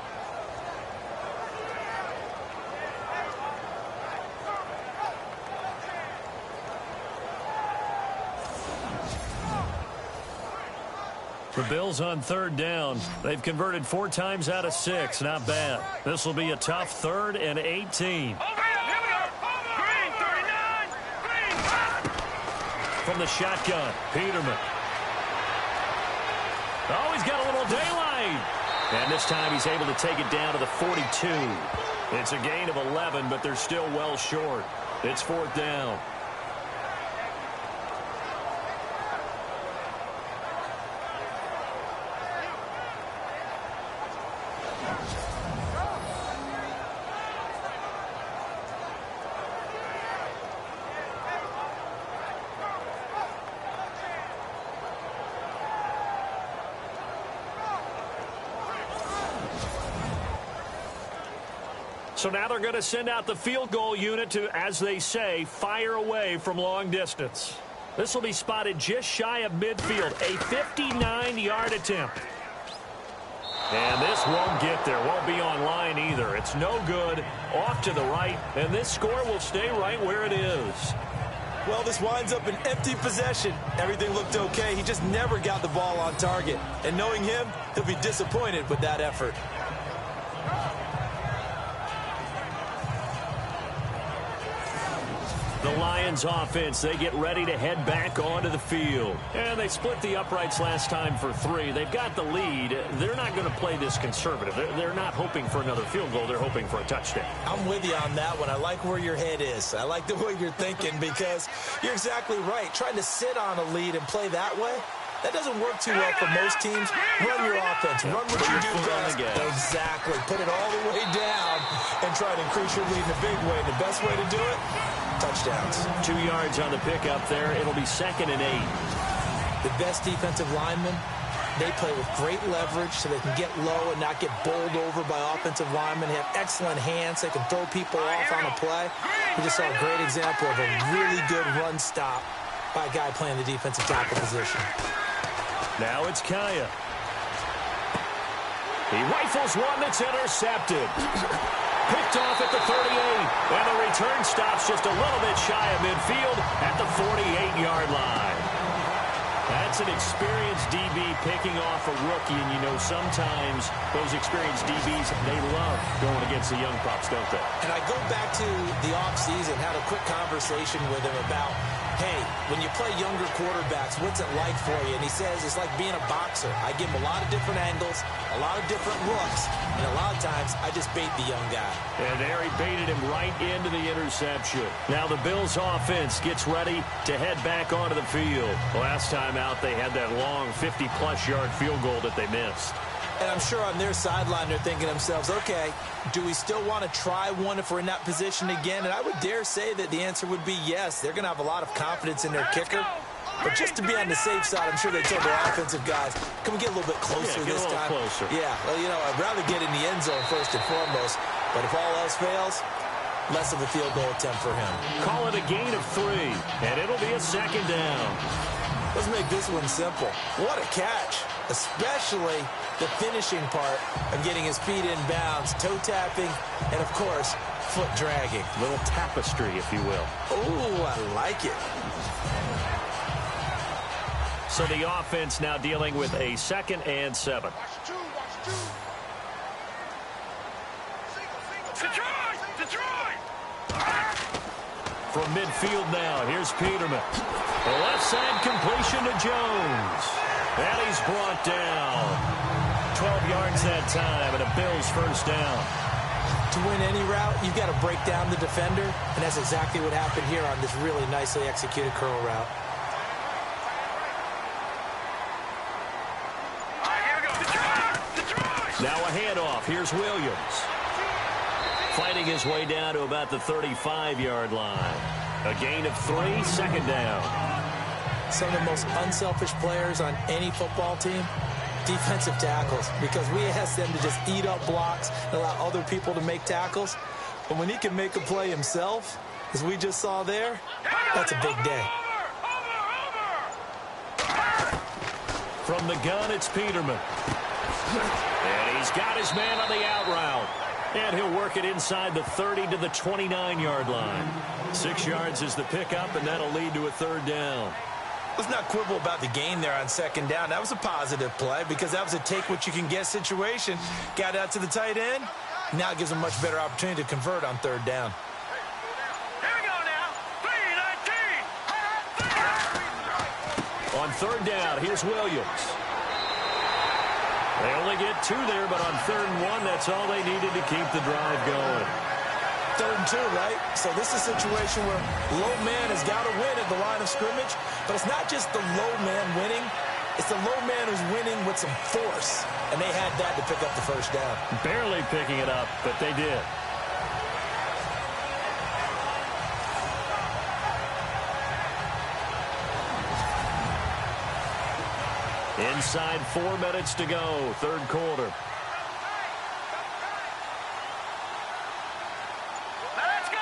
Speaker 3: The Bills on 3rd down. They've converted 4 times out of 6. Not bad. This will be a tough 3rd and 18. From the shotgun, Peterman. Oh, he's got a little daylight. And this time he's able to take it down to the 42. It's a gain of 11, but they're still well short. It's 4th down. So now they're going to send out the field goal unit to, as they say, fire away from long distance. This will be spotted just shy of midfield, a 59-yard attempt. And this won't get there, won't be on line either. It's no good, off to the right, and this score will stay right where it is.
Speaker 4: Well, this winds up an empty possession. Everything looked okay. He just never got the ball on target. And knowing him, he'll be disappointed with that effort.
Speaker 3: The Lions offense, they get ready to head back onto the field. And they split the uprights last time for 3. They've got the lead. They're not going to play this conservative. They're not hoping for another field goal. They're hoping for a touchdown.
Speaker 4: I'm with you on that one. I like where your head is. I like the way you're thinking because you're exactly right. Trying to sit on a lead and play that way, that doesn't work too well for most teams. Run your offense. Run what you do best. Exactly. Put it all the way down and try to increase your lead in a big way. The best way to do it, touchdowns.
Speaker 3: 2 yards on the pickup there. It'll be 2nd and 8.
Speaker 4: The best defensive linemen, they play with great leverage so they can get low and not get bowled over by offensive linemen. They have excellent hands. They can throw people off on a play. We just saw a great example of a really good run stop by a guy playing the defensive tackle position.
Speaker 3: Now it's Kaya. He rifles one that's intercepted. Picked off at the 38. And the return stops just a little bit shy of midfield at the 48-yard line. That's an experienced DB picking off a rookie, and you know sometimes those experienced DBs, they love going against the young pups, don't they?
Speaker 4: And I go back to the offseason, had a quick conversation with him about, hey, when you play younger quarterbacks, what's it like for you? And he says it's like being a boxer. I give him a lot of different angles, a lot of different looks, and a lot of times I just bait the young guy.
Speaker 3: And there he baited him right into the interception. Now the Bills offense gets ready to head back onto the field. Last time out, they had that long 50-plus yard field goal that they missed.
Speaker 4: And I'm sure on their sideline they're thinking to themselves, okay, do we still want to try one if we're in that position again? And I would dare say that the answer would be yes. They're going to have a lot of confidence in their kicker. But just to be on the safe side, I'm sure they told their offensive guys, can we get a little bit closer this time?
Speaker 3: Closer.
Speaker 4: Yeah, well, you know, I'd rather get in the end zone first and foremost. But if all else fails, less of a field goal attempt for him.
Speaker 3: Call it a gain of 3, and it'll be a second down.
Speaker 4: Let's make this one simple. What a catch, especially the finishing part of getting his feet in bounds, toe tapping, and, of course, foot dragging.
Speaker 3: Little tapestry, if you will.
Speaker 4: Oh, I like it.
Speaker 3: So the offense now dealing with a 2nd and 7.
Speaker 5: Detroit!
Speaker 3: From midfield now, here's Peterman. The left side completion to Jones. And he's brought down. 12 yards that time, and a Bills first down.
Speaker 4: To win any route, you've got to break down the defender, and that's exactly what happened here on this really nicely executed curl route.
Speaker 3: Now a handoff. Here's Williams. Fighting his way down to about the 35-yard line. A gain of 3, 2nd down.
Speaker 4: Some of the most unselfish players on any football team, defensive tackles, because we ask them to just eat up blocks and allow other people to make tackles. But when he can make a play himself, as we just saw there, that's a big day.
Speaker 3: From the gun, it's Peterman. And he's got his man on the out route. And he'll work it inside the 30 to the 29-yard line. 6 yards is the pickup, and that'll lead to a 3rd down.
Speaker 4: Let's not quibble about the gain there on 2nd down. That was a positive play because that was a take-what-you-can-get situation. Got out to the tight end. Now it gives him a much better opportunity to convert on 3rd down.
Speaker 5: Here we go now. 3-19.
Speaker 3: On 3rd down, here's Williams. They only get 2 there, but on 3rd and 1, that's all they needed to keep the drive going.
Speaker 4: 3rd and 2, right? So this is a situation where low man has got to win at the line of scrimmage, but it's not just the low man winning. It's the low man who's winning with some force, and they had that to pick up the 1st down.
Speaker 3: Barely picking it up, but they did. Inside 4 minutes to go, 3rd quarter.
Speaker 5: Let's go.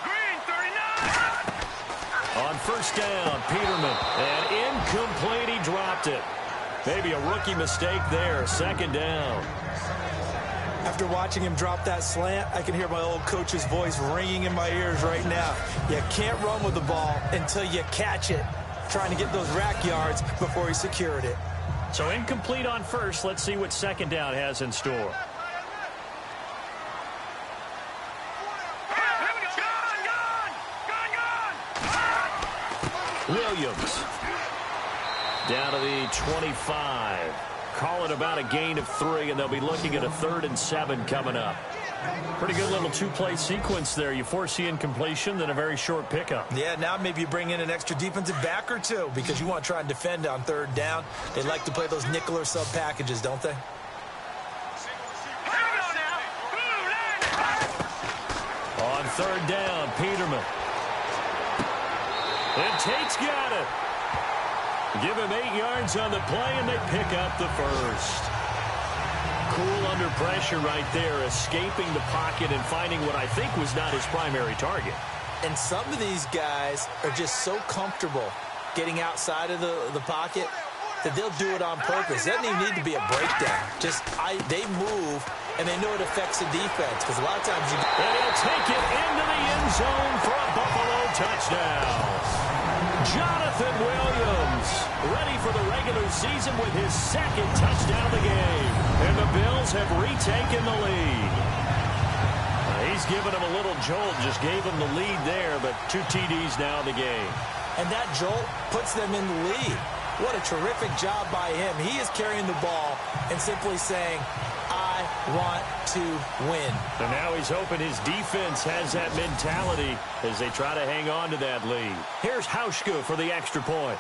Speaker 5: Green 39.
Speaker 3: On 1st down, Peterman. And incomplete, he dropped it. Maybe a rookie mistake there, 2nd down.
Speaker 4: After watching him drop that slant, I can hear my old coach's voice ringing in my ears right now. You can't run with the ball until you catch it. Trying to get those rack yards before he secured it.
Speaker 3: So incomplete on 1st. Let's see what 2nd down has in store. Williams. Down to the 25. Call it about a gain of 3, and they'll be looking at a 3rd and 7 coming up. Pretty good little 2-play sequence there. You force the incompletion, then a very short pickup.
Speaker 4: Yeah, now maybe you bring in an extra defensive back or 2 because you want to try and defend on 3rd down. They like to play those nickel or sub packages, don't they?
Speaker 3: On 3rd down, Peterman. And Tate's got it. Give him 8 yards on the play, and they pick up the 1st. Cool under pressure right there, escaping the pocket and finding what I think was not his primary target.
Speaker 4: And some of these guys are just so comfortable getting outside of the pocket that they'll do it on purpose. It doesn't even need to be a breakdown. They move, and they know it affects the defense because a lot of times you...
Speaker 3: And he'll take it into the end zone for a Buffalo touchdown. Jonathan Williams ready for the regular season with his 2nd touchdown of the game. And the Bills have retaken the lead. He's given him a little jolt, just gave him the lead there, but 2 TDs now in the game.
Speaker 4: And that jolt puts them in the lead. What a terrific job by him. He is carrying the ball and simply saying, I want to win.
Speaker 3: And now he's hoping his defense has that mentality as they try to hang on to that lead. Here's Hauschka for the extra point.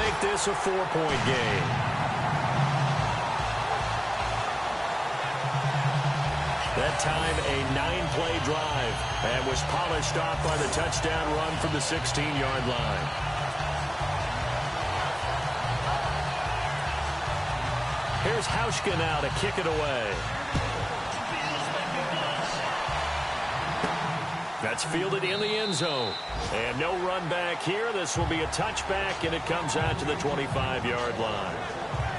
Speaker 3: make this a 4-point game. That time, a 9-play drive, and was polished off by the touchdown run from the 16-yard line. Here's Hauschka now to kick it away. That's fielded in the end zone. And no run back here. This will be a touchback, and it comes out to the 25-yard line.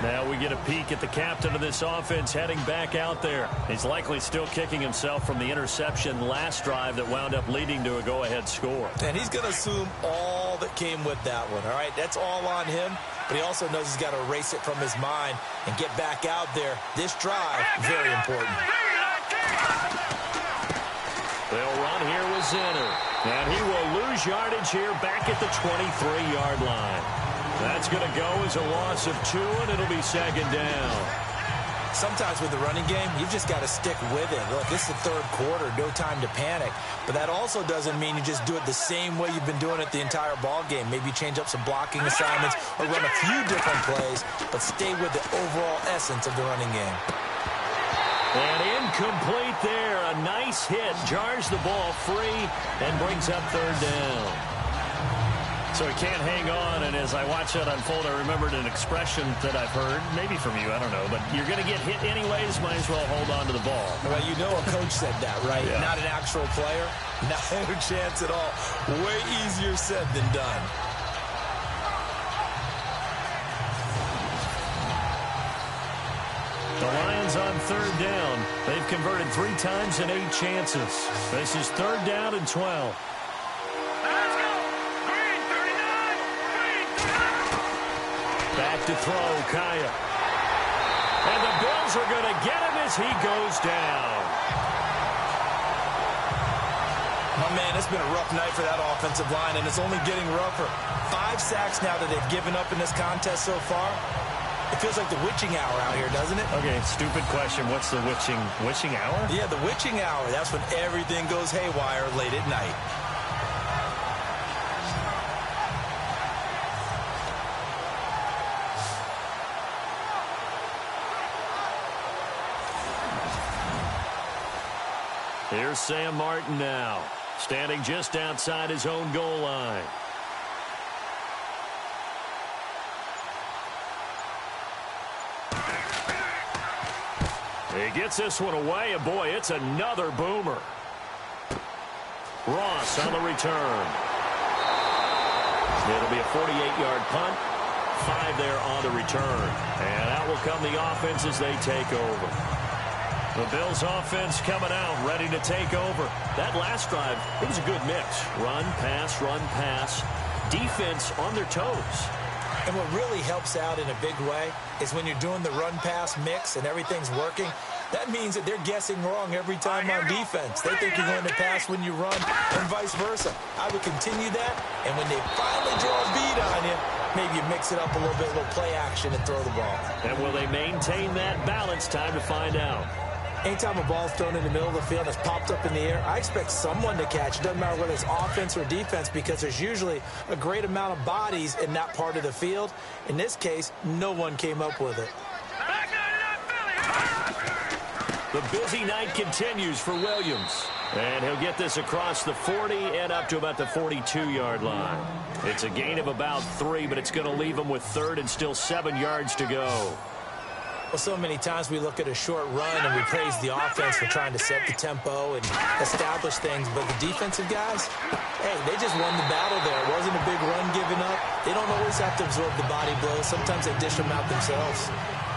Speaker 3: Now we get a peek at the captain of this offense heading back out there. He's likely still kicking himself from the interception last drive that wound up leading to a go-ahead score.
Speaker 4: And he's going to assume all that came with that one, all right? That's all on him, but he also knows he's got to erase it from his mind and get back out there. This drive, very important.
Speaker 3: They'll run here with Zenner. And he will lose yardage here back at the 23-yard line. That's going to go as a loss of 2, and it'll be second down.
Speaker 4: Sometimes with the running game, you've just got to stick with it. Look, this is the third quarter, no time to panic. But that also doesn't mean you just do it the same way you've been doing it the entire ball game. Maybe change up some blocking assignments or run a few different plays, but stay with the overall essence of the running game.
Speaker 3: And incomplete there. A nice hit. Jars the ball free and brings up third down. So he can't hang on, and as I watch that unfold, I remembered an expression that I've heard, maybe from you, I don't know, but you're going to get hit anyways, might as well hold on to the ball.
Speaker 4: Well, you know a coach said that, right?
Speaker 3: Yeah.
Speaker 4: Not an actual player. No chance at all. Way easier said than done.
Speaker 3: The Lions on third down. They've converted 3 times in 8 chances. This is third down and 12. Back to throw, Kaya. And the Bills are going to get him as he goes down.
Speaker 4: Oh, man, it's been a rough night for that offensive line, and it's only getting rougher. 5 sacks now that they've given up in this contest so far. It feels like the witching hour out here, doesn't it?
Speaker 3: Okay, stupid question. What's the witching hour?
Speaker 4: Yeah, the witching hour. That's when everything goes haywire late at night.
Speaker 3: Here's Sam Martin now, standing just outside his own goal line. He gets this one away, and boy, it's another boomer. Ross on the return. It'll be a 48-yard punt. 5 there on the return. And out will come the offense as they take over. The Bills offense coming out, ready to take over. That last drive, it was a good mix. Run, pass, defense on their toes.
Speaker 4: And what really helps out in a big way is when you're doing the run-pass mix and everything's working, that means that they're guessing wrong every time on defense. They think you're going to pass when you run and vice versa. I would continue that, and when they finally draw a bead on you, maybe you mix it up a little bit, a little play action and throw the ball.
Speaker 3: And will they maintain that balance? Time to find out.
Speaker 4: Anytime a ball's thrown in the middle of the field and it's popped up in the air, I expect someone to catch. It doesn't matter whether it's offense or defense because there's usually a great amount of bodies in that part of the field. In this case, no one came up with it.
Speaker 3: The busy night continues for Williams. And he'll get this across the 40 and up to about the 42-yard line. It's a gain of about 3, but it's going to leave him with third and still 7 yards to go.
Speaker 4: Well, so many times we look at a short run and we praise the offense for trying to set the tempo and establish things, but the defensive guys, hey, they just won the battle there. It wasn't a big run given up. They don't always have to absorb the body blows. Sometimes they dish them out themselves.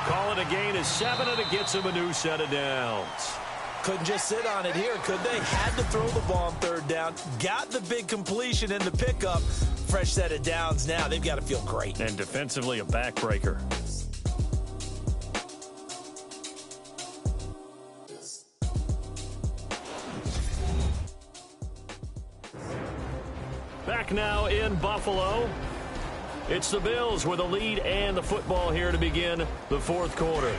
Speaker 3: Call it a gain of 7, and it gets them a new set of downs.
Speaker 4: Couldn't just sit on it here, could they? Had to throw the ball on third down. Got the big completion in the pickup. Fresh set of downs now. They've got to feel great.
Speaker 3: And defensively, a backbreaker. Back now in Buffalo. It's the Bills with a lead and the football here to begin the fourth quarter.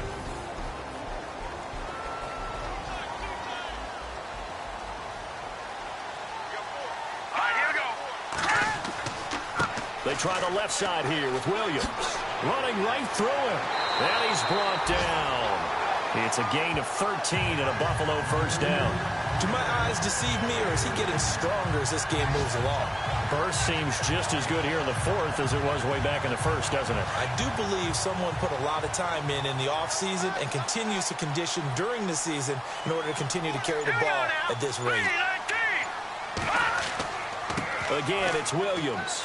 Speaker 3: They They try the left side here with Williams. Running right through him. And he's brought down. It's a gain of 13 and a Buffalo first down.
Speaker 4: Do my eyes deceive me, or is he getting stronger as this game moves along?
Speaker 3: Burst seems just as good here in the fourth as it was way back in the first, doesn't it?
Speaker 4: I do believe someone put a lot of time in the offseason and continues to condition during the season in order to continue to carry the ball at this rate.
Speaker 3: Again, it's Williams.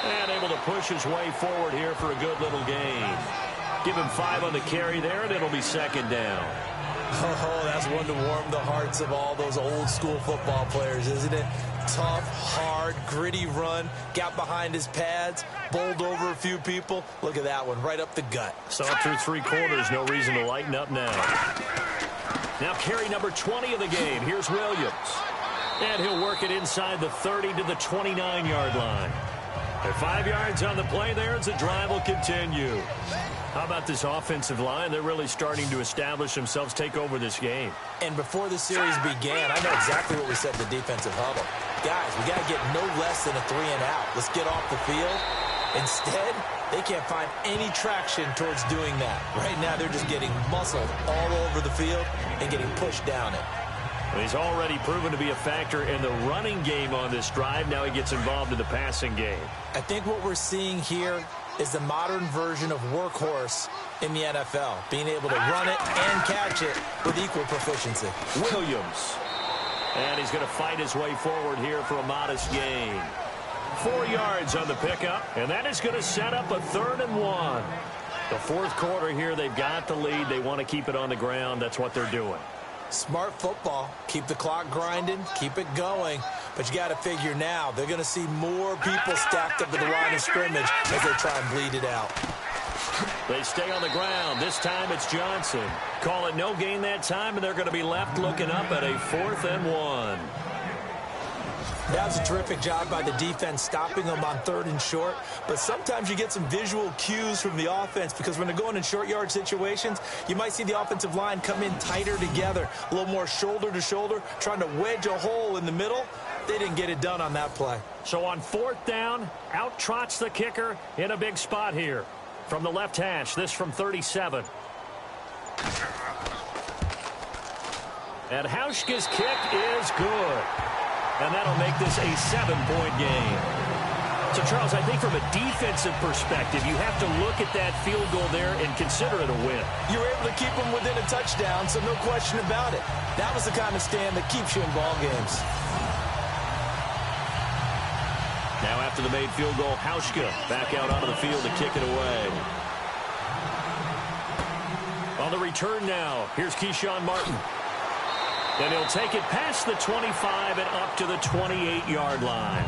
Speaker 3: And able to push his way forward here for a good little gain. Give him 5 on the carry there, and it'll be second down.
Speaker 4: Oh, that's one to warm the hearts of all those old-school football players, isn't it? Tough, hard, gritty run, got behind his pads, bowled over a few people. Look at that one, right up the gut.
Speaker 3: So through 3 quarters, no reason to lighten up now. Now carry number 20 of the game. Here's Williams. And he'll work it inside the 30 to the 29-yard line. They're 5 yards on the play there as the drive will continue. How about this offensive line? They're really starting to establish themselves, take over this game.
Speaker 4: And before the series began, I know exactly what we said in the defensive huddle. Guys, we got to get no less than a 3 and out. Let's get off the field. Instead, they can't find any traction towards doing that. Right now, they're just getting muscled all over the field and getting pushed down it.
Speaker 3: Well, he's already proven to be a factor in the running game on this drive. Now he gets involved in the passing game. I
Speaker 4: think what we're seeing here is the modern version of workhorse in the NFL, being able to run it and catch it with equal proficiency.
Speaker 3: Williams. And he's going to fight his way forward here for a modest gain. 4 yards on the pickup, and that is going to set up a 3rd and 1. The fourth quarter here, they've got the lead. They want to keep it on the ground. That's what they're doing.
Speaker 4: Smart football. Keep the clock grinding. Keep it going. But you got to figure now, they're going to see more people stacked up at the line of scrimmage as they try and bleed it out.
Speaker 3: They stay on the ground. This time it's Johnson. Call it no gain that time, and they're going to be left looking up at a 4th and 1.
Speaker 4: That was a terrific job by the defense stopping them on 3rd and short. But sometimes you get some visual cues from the offense because when they're going in short yard situations, you might see the offensive line come in tighter together, a little more shoulder to shoulder, trying to wedge a hole in the middle. They didn't get it done on that play.
Speaker 3: So on 4th down, out trots the kicker in a big spot here. From the left hash, this from 37. And Hauschka's kick is good. And that'll make this a 7-point game. So, Charles, I think from a defensive perspective, you have to look at that field goal there and consider it a win.
Speaker 4: You were able to keep them within a touchdown, so no question about it. That was the kind of stand that keeps you in ball games.
Speaker 3: Now after the made field goal, Hauschka back out onto the field to kick it away. On the return now, here's Keyshawn Martin. And he'll take it past the 25 and up to the 28-yard line.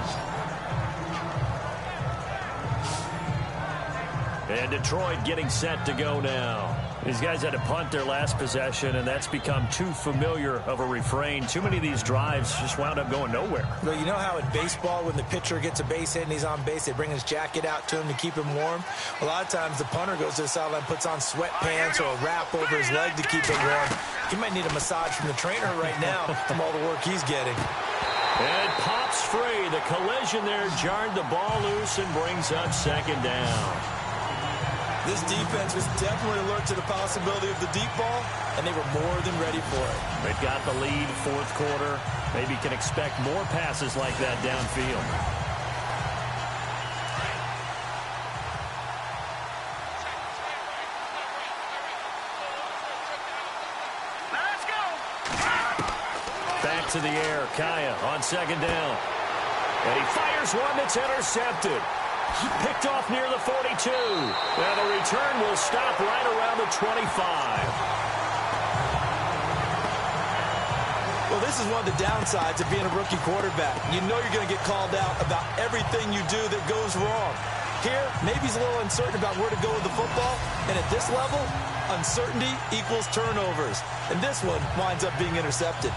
Speaker 3: And Detroit getting set to go now. These guys had to punt their last possession, and that's become too familiar of a refrain. Too many of these drives just wound up going nowhere.
Speaker 4: Well, you know how in baseball, when the pitcher gets a base hit and he's on base, they bring his jacket out to him to keep him warm? A lot of times the punter goes to the sideline, puts on sweatpants or a wrap over his leg to keep it warm. He might need a massage from the trainer right now from all the work he's getting.
Speaker 3: And pops free. The collision there jarred the ball loose and brings up second down.
Speaker 4: This defense was definitely alert to the possibility of the deep ball, and they were more than ready for it.
Speaker 3: They've got the lead, fourth quarter. Maybe can expect more passes like that downfield.
Speaker 5: Let's go.
Speaker 3: Back to the air. Kaya on second down. And he fires one that's intercepted. Picked off near the 42. And the return will stop right around the 25.
Speaker 4: Well, this is one of the downsides of being a rookie quarterback. You know you're going to get called out about everything you do that goes wrong. Here, maybe he's a little uncertain about where to go with the football. And at this level, uncertainty equals turnovers. And this one winds up being intercepted.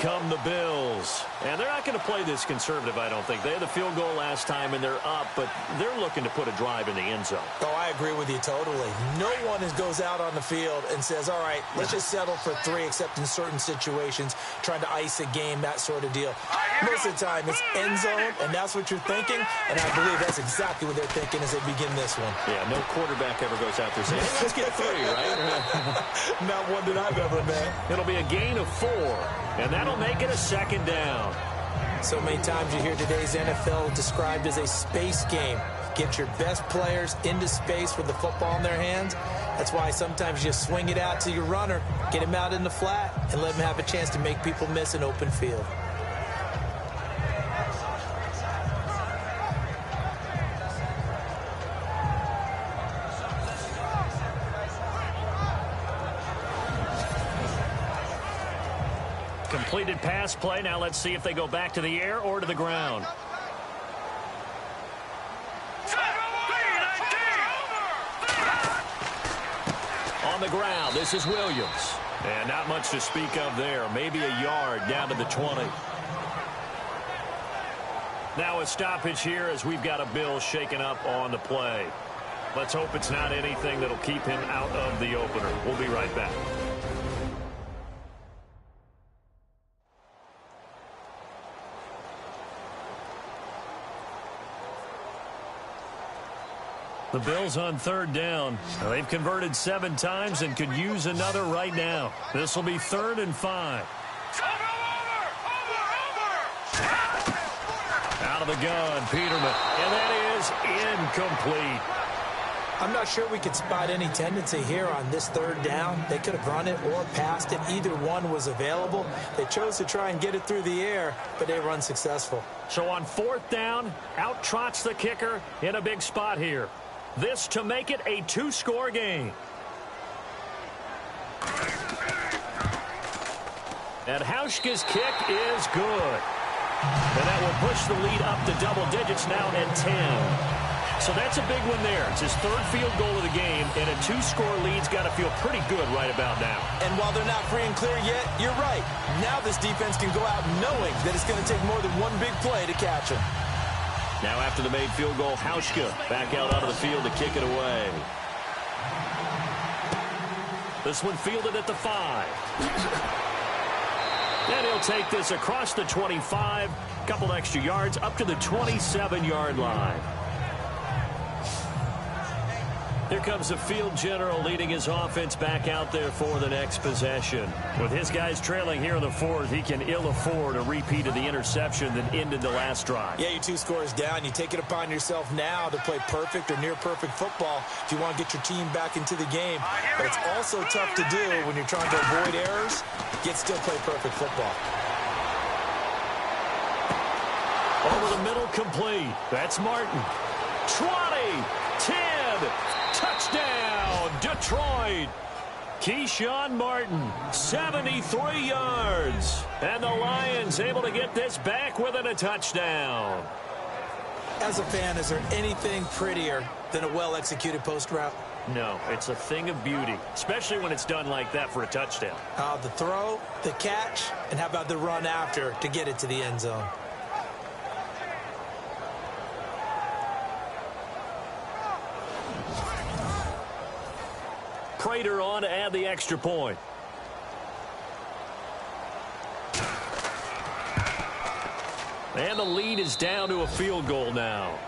Speaker 3: come the Bills. And they're not going to play this conservative, I don't think. They had the field goal last time, and they're up, but they're looking to put a drive in the end zone.
Speaker 4: Oh, I agree with you totally. No one goes out on the field and says, all right, let's just settle for 3, except in certain situations, trying to ice a game, that sort of deal. Most of the time, it's end zone, and that's what you're thinking, and I believe that's exactly what they're thinking as they begin this one.
Speaker 3: Yeah, no quarterback ever goes out there saying, hey, let's get 3, right?
Speaker 4: Not one that I've ever met.
Speaker 3: It'll be a gain of 4, and that'll make it a second down.
Speaker 4: So many times you hear today's NFL described as a space game. Get your best players into space with the football in their hands. That's why sometimes you swing it out to your runner, get him out in the flat, and let him have a chance to make people miss an open field.
Speaker 3: Completed pass play. Now let's see if they go back to the air or to the ground. On the ground, this is Williams. And not much to speak of there. Maybe a yard down to the 20. Now a stoppage here as we've got a Bill shaken up on the play. Let's hope it's not anything that'll keep him out of the opener. We'll be right back. The Bills on 3rd down. They've converted 7 times and could use another right now. This will be 3rd and 5. Out of the gun, Peterman. And that is incomplete.
Speaker 4: I'm not sure we could spot any tendency here on this 3rd down. They could have run it or passed it. Either one was available. They chose to try and get it through the air, but they were unsuccessful.
Speaker 3: So on 4th down, out trots the kicker in a big spot here. This to make it a 2-score game. And Hauschka's kick is good. And that will push the lead up to double digits now at 10. So that's a big one there. It's his 3rd field goal of the game, and a 2-score lead's got to feel pretty good right about now.
Speaker 4: And while they're not free and clear yet, you're right. Now this defense can go out knowing that it's going to take more than one big play to catch him.
Speaker 3: Now after the made field goal, Hauschka back out onto the field to kick it away. This one fielded at the 5. And he'll take this across the 25. Couple extra yards up to the 27-yard line. Here comes the field general leading his offense back out there for the next possession. With his guys trailing here in the 4th, he can ill afford a repeat of the interception that ended the last drive.
Speaker 4: Yeah, you're 2 scores down. You take it upon yourself now to play perfect or near perfect football if you want to get your team back into the game. But it's also tough to do when you're trying to avoid errors, yet still play perfect football.
Speaker 3: Over the middle, complete. That's Martin. 20, 10, touchdown, Detroit. Keyshawn Martin, 73 yards. And the Lions able to get this back within a touchdown.
Speaker 4: As a fan, is there anything prettier than a well-executed post route?
Speaker 3: No, it's a thing of beauty, especially when it's done like that for a touchdown.
Speaker 4: The throw, the catch, and how about the run after to get it to the end zone?
Speaker 3: Prater on to add the extra point. And the lead is down to a field goal now.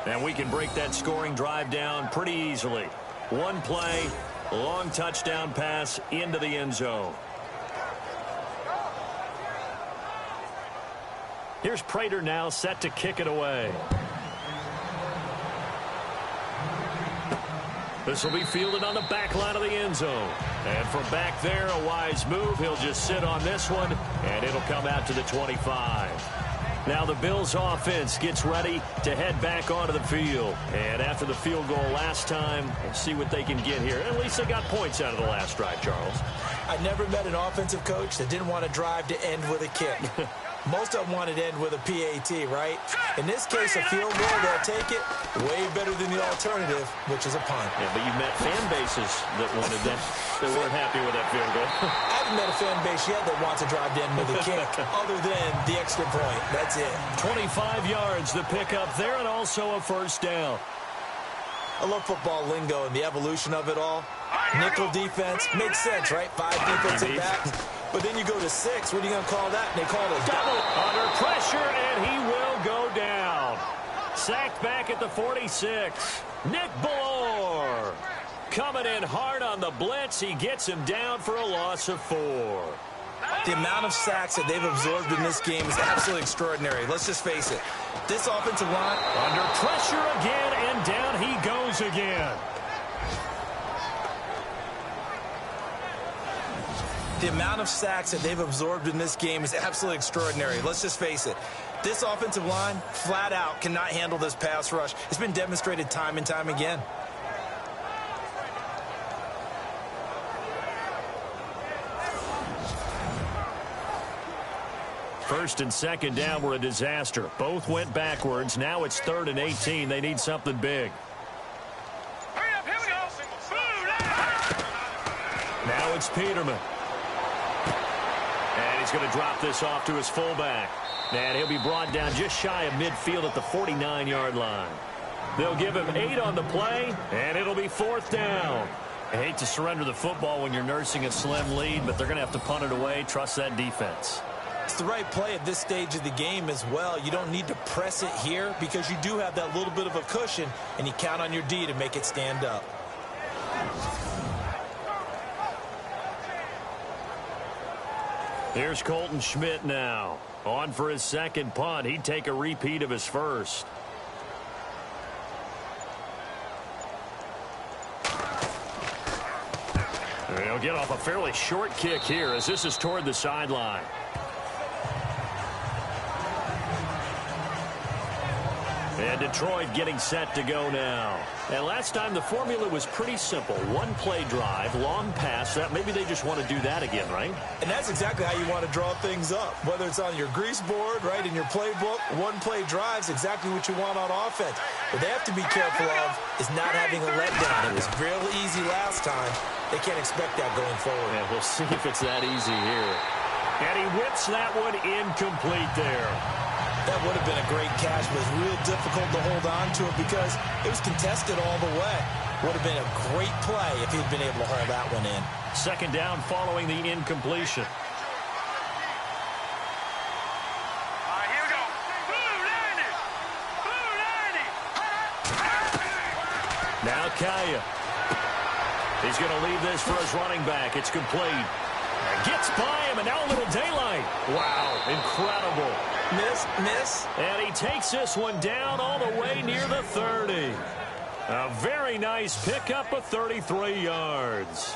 Speaker 3: And we can break that scoring drive down pretty easily. One play, long touchdown pass into the end zone. Here's Prater now set to kick it away. This will be fielded on the back line of the end zone. And from back there, a wise move. He'll just sit on this one, and it'll come out to the 25. Now the Bills offense gets ready to head back onto the field. And after the field goal last time, we'll see what they can get here. At least they got points out of the last drive, Charles.
Speaker 4: I never met an offensive coach that didn't want to drive to end with a kick. Most of them want it to end with a PAT, right? In this case, a field goal, they'll take it. Way better than the alternative, which is a punt.
Speaker 3: Yeah, but you met fan bases that wanted that. They weren't happy with that field goal.
Speaker 4: I haven't met a fan base yet that wants to drive to end with a kick, other than the extra point. That's it.
Speaker 3: 25 yards to pick up there, and also a first down.
Speaker 4: I love football lingo and the evolution of it all. Nickel defense makes sense, right? 5 defensive backs. But then you go to 6. What are you going to call that? And they call it a double.
Speaker 3: Under pressure, and he will go down. Sacked back at the 46. Nick Ballore coming in hard on the blitz. He gets him down for a loss of 4.
Speaker 4: The amount of sacks that they've absorbed in this game is absolutely extraordinary. Let's just face it. This offensive line...
Speaker 3: Under pressure again, and down he goes again.
Speaker 4: The amount of sacks that they've absorbed in this game is absolutely extraordinary. Let's just face it. This offensive line, flat out, cannot handle this pass rush. It's been demonstrated time and time again.
Speaker 3: First and second down were a disaster. Both went backwards. Now it's 3rd and 18. They need something big.
Speaker 5: Hurry up, here we go.
Speaker 3: Now it's Peterman. And he's going to drop this off to his fullback. And he'll be brought down just shy of midfield at the 49-yard line. They'll give him 8 on the play, and it'll be 4th down. I hate to surrender the football when you're nursing a slim lead, but they're going to have to punt it away. Trust that defense.
Speaker 4: It's the right play at this stage of the game as well. You don't need to press it here because you do have that little bit of a cushion, and you count on your D to make it stand up.
Speaker 3: Here's Colton Schmidt now. On for his second punt. He'd take a repeat of his first. He'll get off a fairly short kick here as this is toward the sideline. And Detroit getting set to go now. And last time the formula was pretty simple. One play drive, long pass. That maybe they just want to do that again, right?
Speaker 4: And that's exactly how you want to draw things up. Whether it's on your grease board, right, in your playbook, one play drive's exactly what you want on offense. What they have to be careful of is not having a letdown. It was real easy last time. They can't expect that going forward.
Speaker 3: Yeah, we'll see if it's that easy here. And he whips that one incomplete there.
Speaker 4: That would have been a great catch, but it was real difficult to hold on to it because it was contested all the way. Would have been a great play if he'd been able to hold that one in.
Speaker 3: Second down following the incompletion.
Speaker 5: All right, here we go. Blue 90.
Speaker 3: Now Kaya. He's going to leave this for his running back. It's complete. And gets by him, and now a little daylight. Wow, incredible.
Speaker 4: Miss.
Speaker 3: And he takes this one down all the way near the 30. A very nice pickup of 33 yards.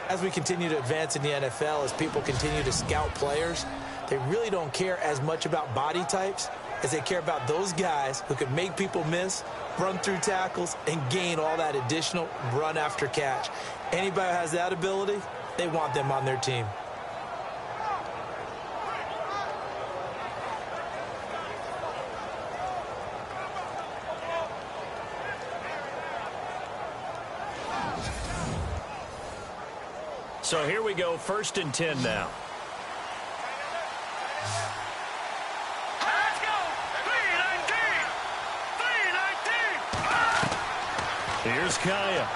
Speaker 4: As we continue to advance in the NFL, as people continue to scout players, they really don't care as much about body types as they care about those guys who can make people miss, run through tackles, and gain all that additional run after catch. Anybody who has that ability, they want them on their team.
Speaker 3: So here we go, 1st and 10 now.
Speaker 5: Let's go. 319.
Speaker 3: Here's Kaya.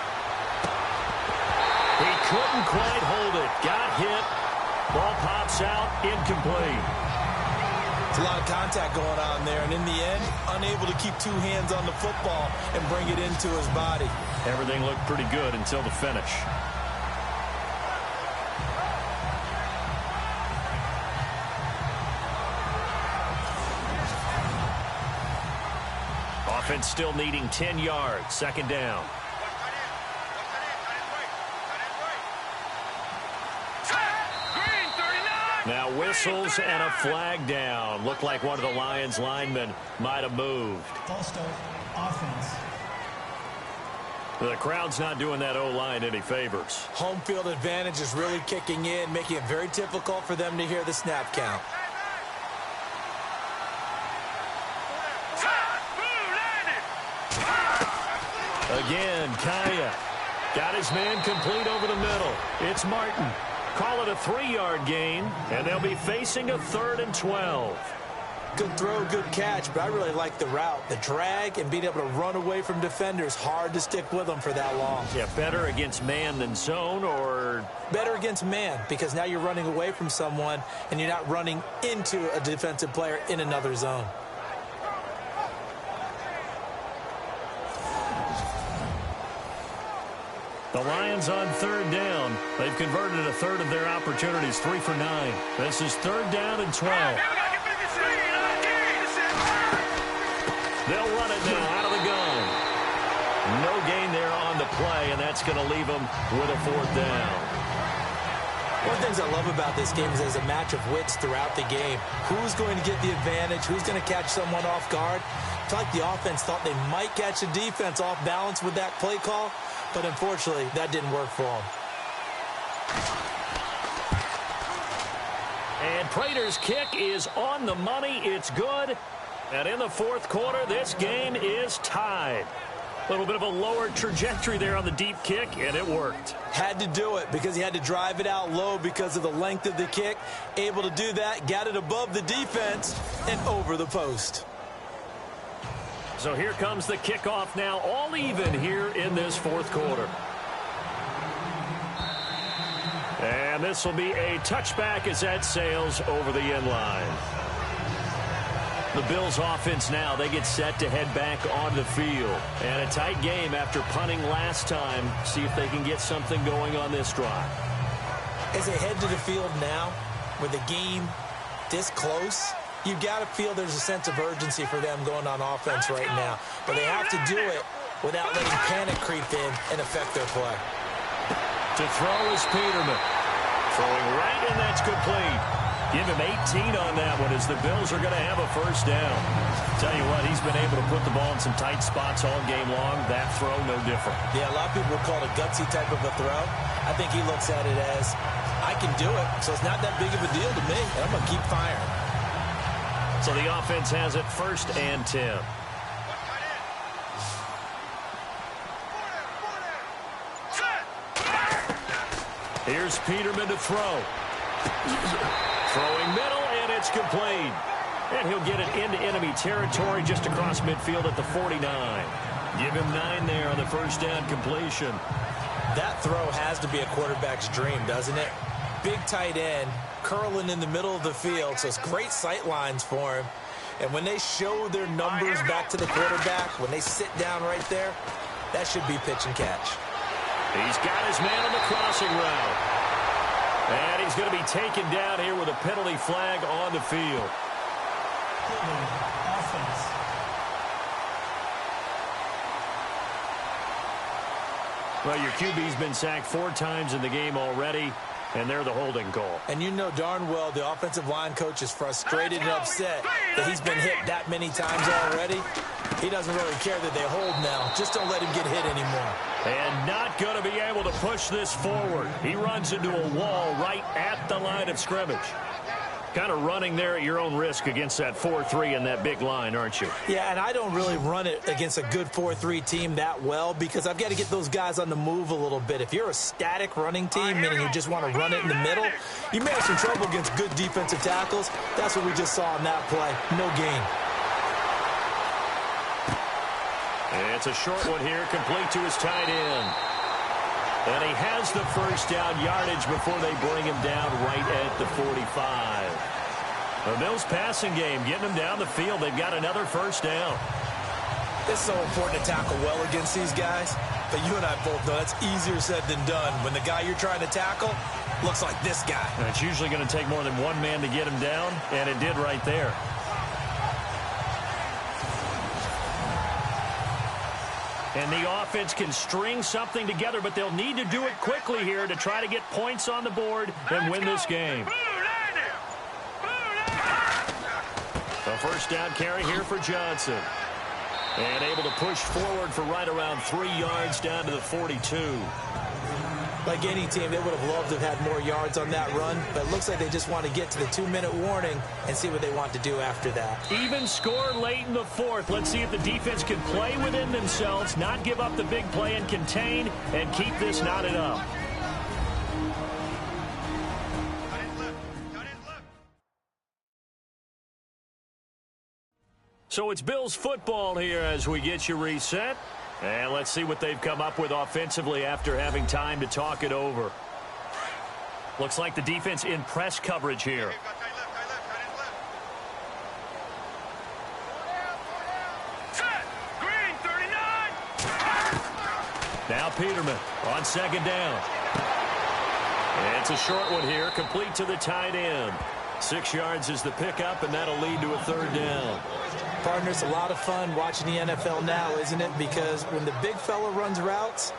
Speaker 3: He couldn't quite hold it. Got hit. Ball pops out. Incomplete.
Speaker 4: It's a lot of contact going on there, and in the end, unable to keep 2 hands on the football and bring it into his body.
Speaker 3: Everything looked pretty good until the finish. Offense still needing 10 yards. 2nd down. Now whistles and a flag down. Looked like one of the Lions linemen might have moved.
Speaker 6: False start, offense.
Speaker 3: The crowd's not doing that O-line any favors.
Speaker 4: Home field advantage is really kicking in, making it very difficult for them to hear the snap count.
Speaker 3: Again, Kaya got his man complete over the middle. It's Martin. Call it a 3-yard gain, and they'll be facing a 3rd and 12.
Speaker 4: Good throw, good catch, but I really like the route. The drag and being able to run away from defenders, hard to stick with them for that long.
Speaker 3: Yeah, better against man than zone, or?
Speaker 4: Better against man, because now you're running away from someone and you're not running into a defensive player in another zone.
Speaker 3: The Lions on 3rd down. They've converted a third of their opportunities, 3 for 9. This is 3rd down and 12. They'll run it now out of the gun. No gain there on the play, and that's going to leave them with a 4th down.
Speaker 4: One of the things I love about this game is there's a match of wits throughout the game. Who's going to get the advantage? Who's going to catch someone off guard? I feel like the offense thought they might catch the defense off balance with that play call, but unfortunately, that didn't work for them.
Speaker 3: And Prater's kick is on the money. It's good. And in the 4th quarter, this game is tied. A little bit of a lower trajectory there on the deep kick, and it worked.
Speaker 4: Had to do it because he had to drive it out low because of the length of the kick. Able to do that, got it above the defense and over the post.
Speaker 3: So here comes the kickoff now, all even here in this 4th quarter. And this will be a touchback as that sails over the end line. The Bills offense now, they get set to head back on the field. And a tight game after punting last time. See if they can get something going on this drive.
Speaker 4: As they head to the field now, with the game this close, you got to feel there's a sense of urgency for them going on offense right now. But they have to do it without letting panic creep in and affect their play.
Speaker 3: To throw is Peterman. Throwing right, and that's complete. Give him 18 on that one as the Bills are going to have a 1st down. Tell you what, he's been able to put the ball in some tight spots all game long. That throw, no different.
Speaker 4: Yeah, a lot of people would call it a gutsy type of a throw. I think he looks at it as, I can do it, so it's not that big of a deal to me, and I'm going to keep firing.
Speaker 3: So the offense has it 1st and 10. Here's Peterman to throw. Throwing middle, and it's complete. And he'll get it into enemy territory just across midfield at the 49. Give him 9 there on the 1st down completion.
Speaker 4: That throw has to be a quarterback's dream, doesn't it? Big tight end, curling in the middle of the field, so it's great sight lines for him. And when they show their numbers back to the quarterback, when they sit down right there, that should be pitch and catch.
Speaker 3: He's got his man on the crossing route. And he's going to be taken down here with a penalty flag on the field.
Speaker 6: Offense.
Speaker 3: Well, your QB's been sacked 4 times in the game already, and they're the holding call.
Speaker 4: And you know darn well the offensive line coach is frustrated and upset that he's been hit that many times already. He doesn't really care that they hold now. Just don't let him get hit anymore.
Speaker 3: And not going to be able to push this forward. He runs into a wall right at the line of scrimmage. Kind of running there at your own risk against that 4-3 and that big line, aren't you?
Speaker 4: Yeah, and I don't really run it against a good 4-3 team that well because I've got to get those guys on the move a little bit. If you're a static running team, meaning you just want to run it in the middle, you may have some trouble against good defensive tackles. That's what we just saw in that play. No gain.
Speaker 3: It's a short one here, complete to his tight end. And he has the 1st down yardage before they bring him down right at the 45. The Bills passing game, getting them down the field. They've got another 1st down.
Speaker 4: It's so important to tackle well against these guys. But you and I both know that's easier said than done. When the guy you're trying to tackle looks like this guy.
Speaker 3: And it's usually going to take more than one man to get him down, and it did right there. And the offense can string something together, but they'll need to do it quickly here to try to get points on the board and win this game. A 1st down carry here for Johnson. And able to push forward for right around 3 yards down to the 42.
Speaker 4: Like any team, they would have loved to have had more yards on that run, but it looks like they just want to get to the 2-minute warning and see what they want to do after that.
Speaker 3: Even score late in the fourth. Let's see if the defense can play within themselves, not give up the big play and contain, and keep this knotted up. So it's Bills football here as we get you reset. And let's see what they've come up with offensively after having time to talk it over. Looks like the defense in press coverage here.
Speaker 5: Set. Green, 39.
Speaker 3: Now Peterman on second down. And it's a short one here, complete to the tight end. 6 yards is the pickup, and that'll lead to a third down.
Speaker 4: Partners, a lot of fun watching the NFL now, isn't it? Because when the big fella runs routes,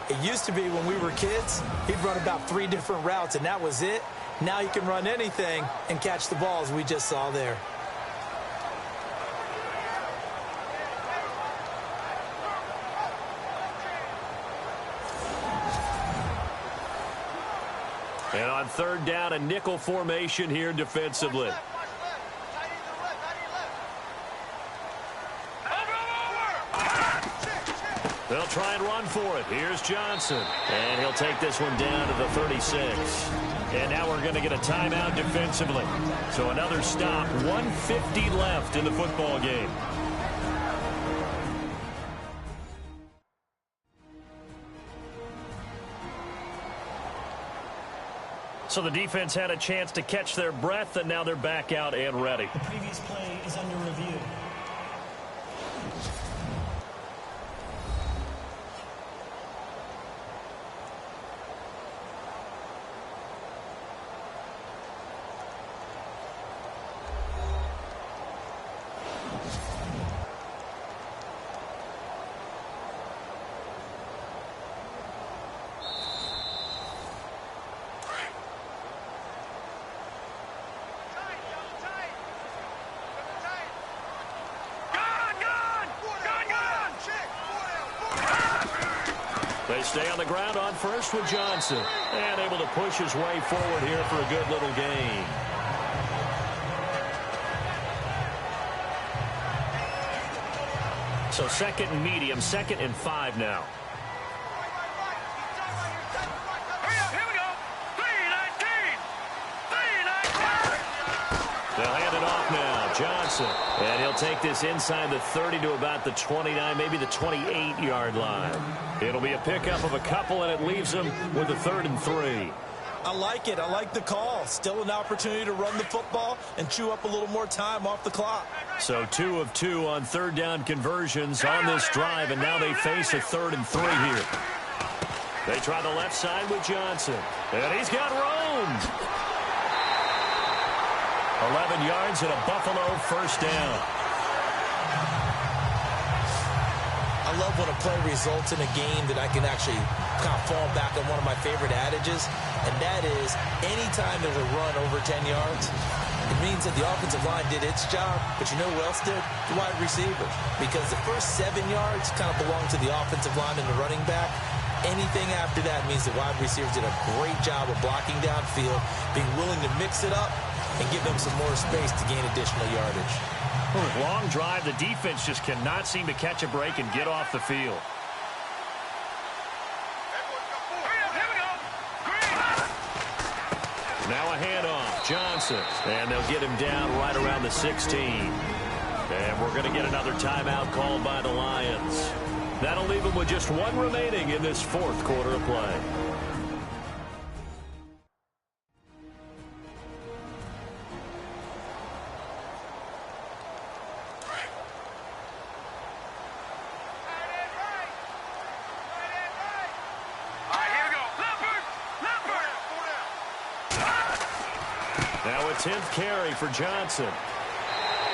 Speaker 4: it used to be when we were kids, he'd run about 3 different routes, and that was it. Now he can run anything and catch the balls we just saw there.
Speaker 3: And on third down, a nickel formation here defensively. They'll try and run for it. Here's Johnson. And he'll take this one down to the 36. And now we're going to get a timeout defensively. So another stop. 1:50 left in the football game. So the defense had a chance to catch their breath, and now they're back out and ready.
Speaker 6: The previous play is under review.
Speaker 3: They stay on the ground on first with Johnson. And able to push his way forward here for a good little gain. So second and medium, 2nd and 5 now.
Speaker 5: Hurry up, here we go. 3-19. 3-19.
Speaker 3: They'll hand it off now. Johnson. And he'll take this inside the 30 to about the 29, maybe the 28-yard line. It'll be a pickup of a couple, and it leaves them with a 3rd and 3.
Speaker 4: I like it. I like the call. Still an opportunity to run the football and chew up a little more time off the clock.
Speaker 3: So 2 of 2 on third down conversions on this drive, and now they face a 3rd and 3 here. They try the left side with Johnson, and he's got room. 11 yards and a Buffalo first down.
Speaker 4: I love when a play results in a game that I can actually kind of fall back on one of my favorite adages, and that is anytime there's a run over 10 yards, it means that the offensive line did its job, but you know who else did? The wide receivers. Because the first 7 yards kind of belong to the offensive line and the running back. Anything after that means the wide receivers did a great job of blocking downfield, being willing to mix it up, and give them some more space to gain additional yardage.
Speaker 3: Long drive. The defense just cannot seem to catch a break and get off the field.
Speaker 5: Hurry up, here we go. Green.
Speaker 3: Now a handoff. Johnson. And they'll get him down right around the 16. And we're going to get another timeout called by the Lions. That'll leave them with just 1 remaining in this 4th quarter of play. Now a 10th carry for Johnson.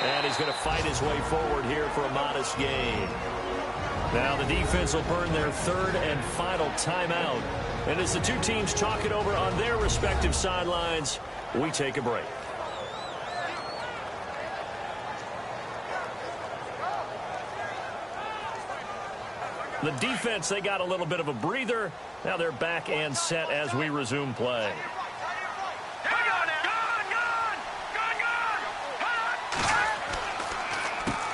Speaker 3: And he's going to fight his way forward here for a modest gain. Now the defense will burn their 3rd and final timeout. And as the two teams talk it over on their respective sidelines, we take a break. The defense, they got a little bit of a breather. Now they're back and set as we resume play.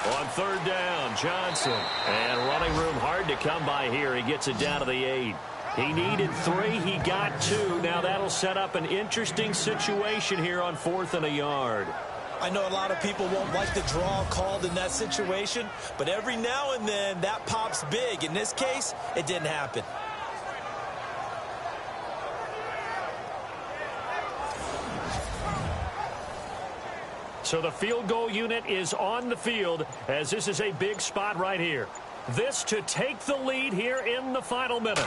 Speaker 3: On third down, Johnson. And running room hard to come by here. He gets it down to the 8. He needed 3. He got 2. Now that'll set up an interesting situation here on 4th and a yard.
Speaker 4: I know a lot of people won't like the draw called in that situation, but every now and then that pops big. In this case, it didn't happen.
Speaker 3: So the field goal unit is on the field as this is a big spot right here. This to take the lead here in the final minute.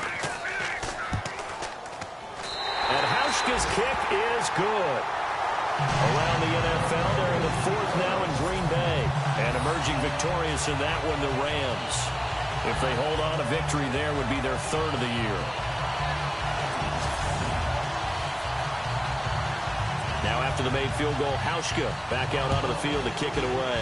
Speaker 3: And Hauschka's kick is good. Around the NFL, they're in the 4th now in Green Bay. And emerging victorious in that one, the Rams. If they hold on to victory there, would be their 3rd of the year. Now after the made field goal, Hauschka back out onto the field to kick it away.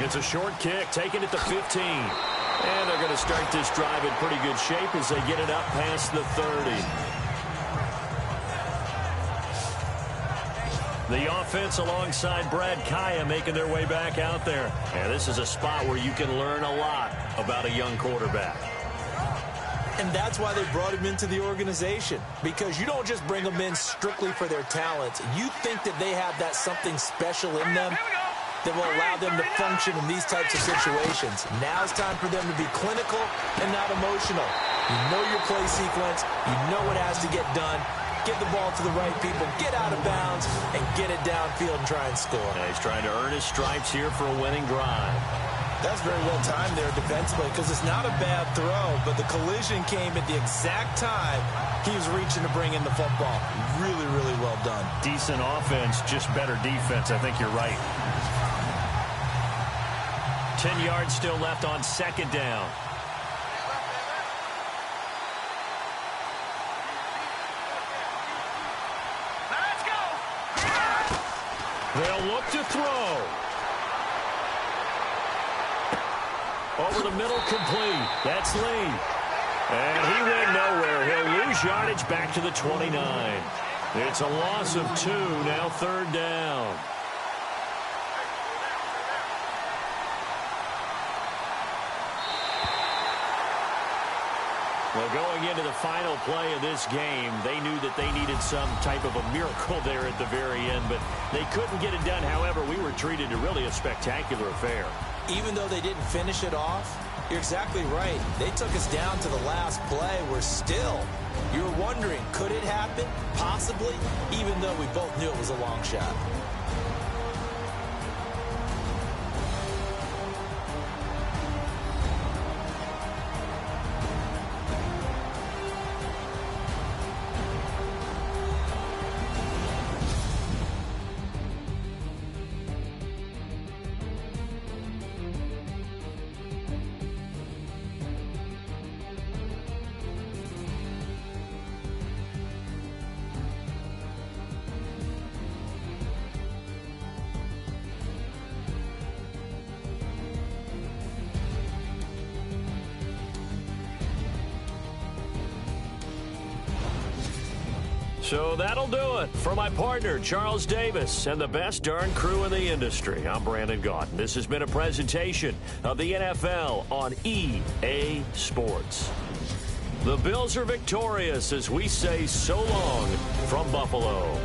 Speaker 3: It's a short kick, taking it to 15. And they're going to start this drive in pretty good shape as they get it up past the 30. The offense alongside Brad Kaya making their way back out there. And this is a spot where you can learn a lot about a young quarterback.
Speaker 4: And that's why they brought him into the organization. Because you don't just bring them in strictly for their talents. You think that they have that something special in them that will allow them to function in these types of situations. Now it's time for them to be clinical and not emotional. You know your play sequence. You know what has to get done. Get the ball to the right people, get out of bounds, and get it downfield and try and score.
Speaker 3: And he's trying to earn his stripes here for a winning drive.
Speaker 4: That's very well timed there defensively because it's not a bad throw, but the collision came at the exact time he was reaching to bring in the football. Really, really well done.
Speaker 3: Decent offense, just better defense. I think you're right. 10 yards still left on 2nd down. They'll look to throw. Over the middle, complete. That's Lee. And he went nowhere. He'll lose yardage back to the 29. It's a loss of 2, now 3rd down. Well, going into the final play of this game, they knew that they needed some type of a miracle there at the very end, but they couldn't get it done. However, we were treated to really a spectacular affair.
Speaker 4: Even though they didn't finish it off, you're exactly right. They took us down to the last play. We're still, you're wondering, could it happen? Possibly, even though we both knew it was a long shot.
Speaker 3: So that'll do it for my partner, Charles Davis, and the best darn crew in the industry. I'm Brandon Gaudin. This has been a presentation of the NFL on EA Sports. The Bills are victorious as we say so long from Buffalo.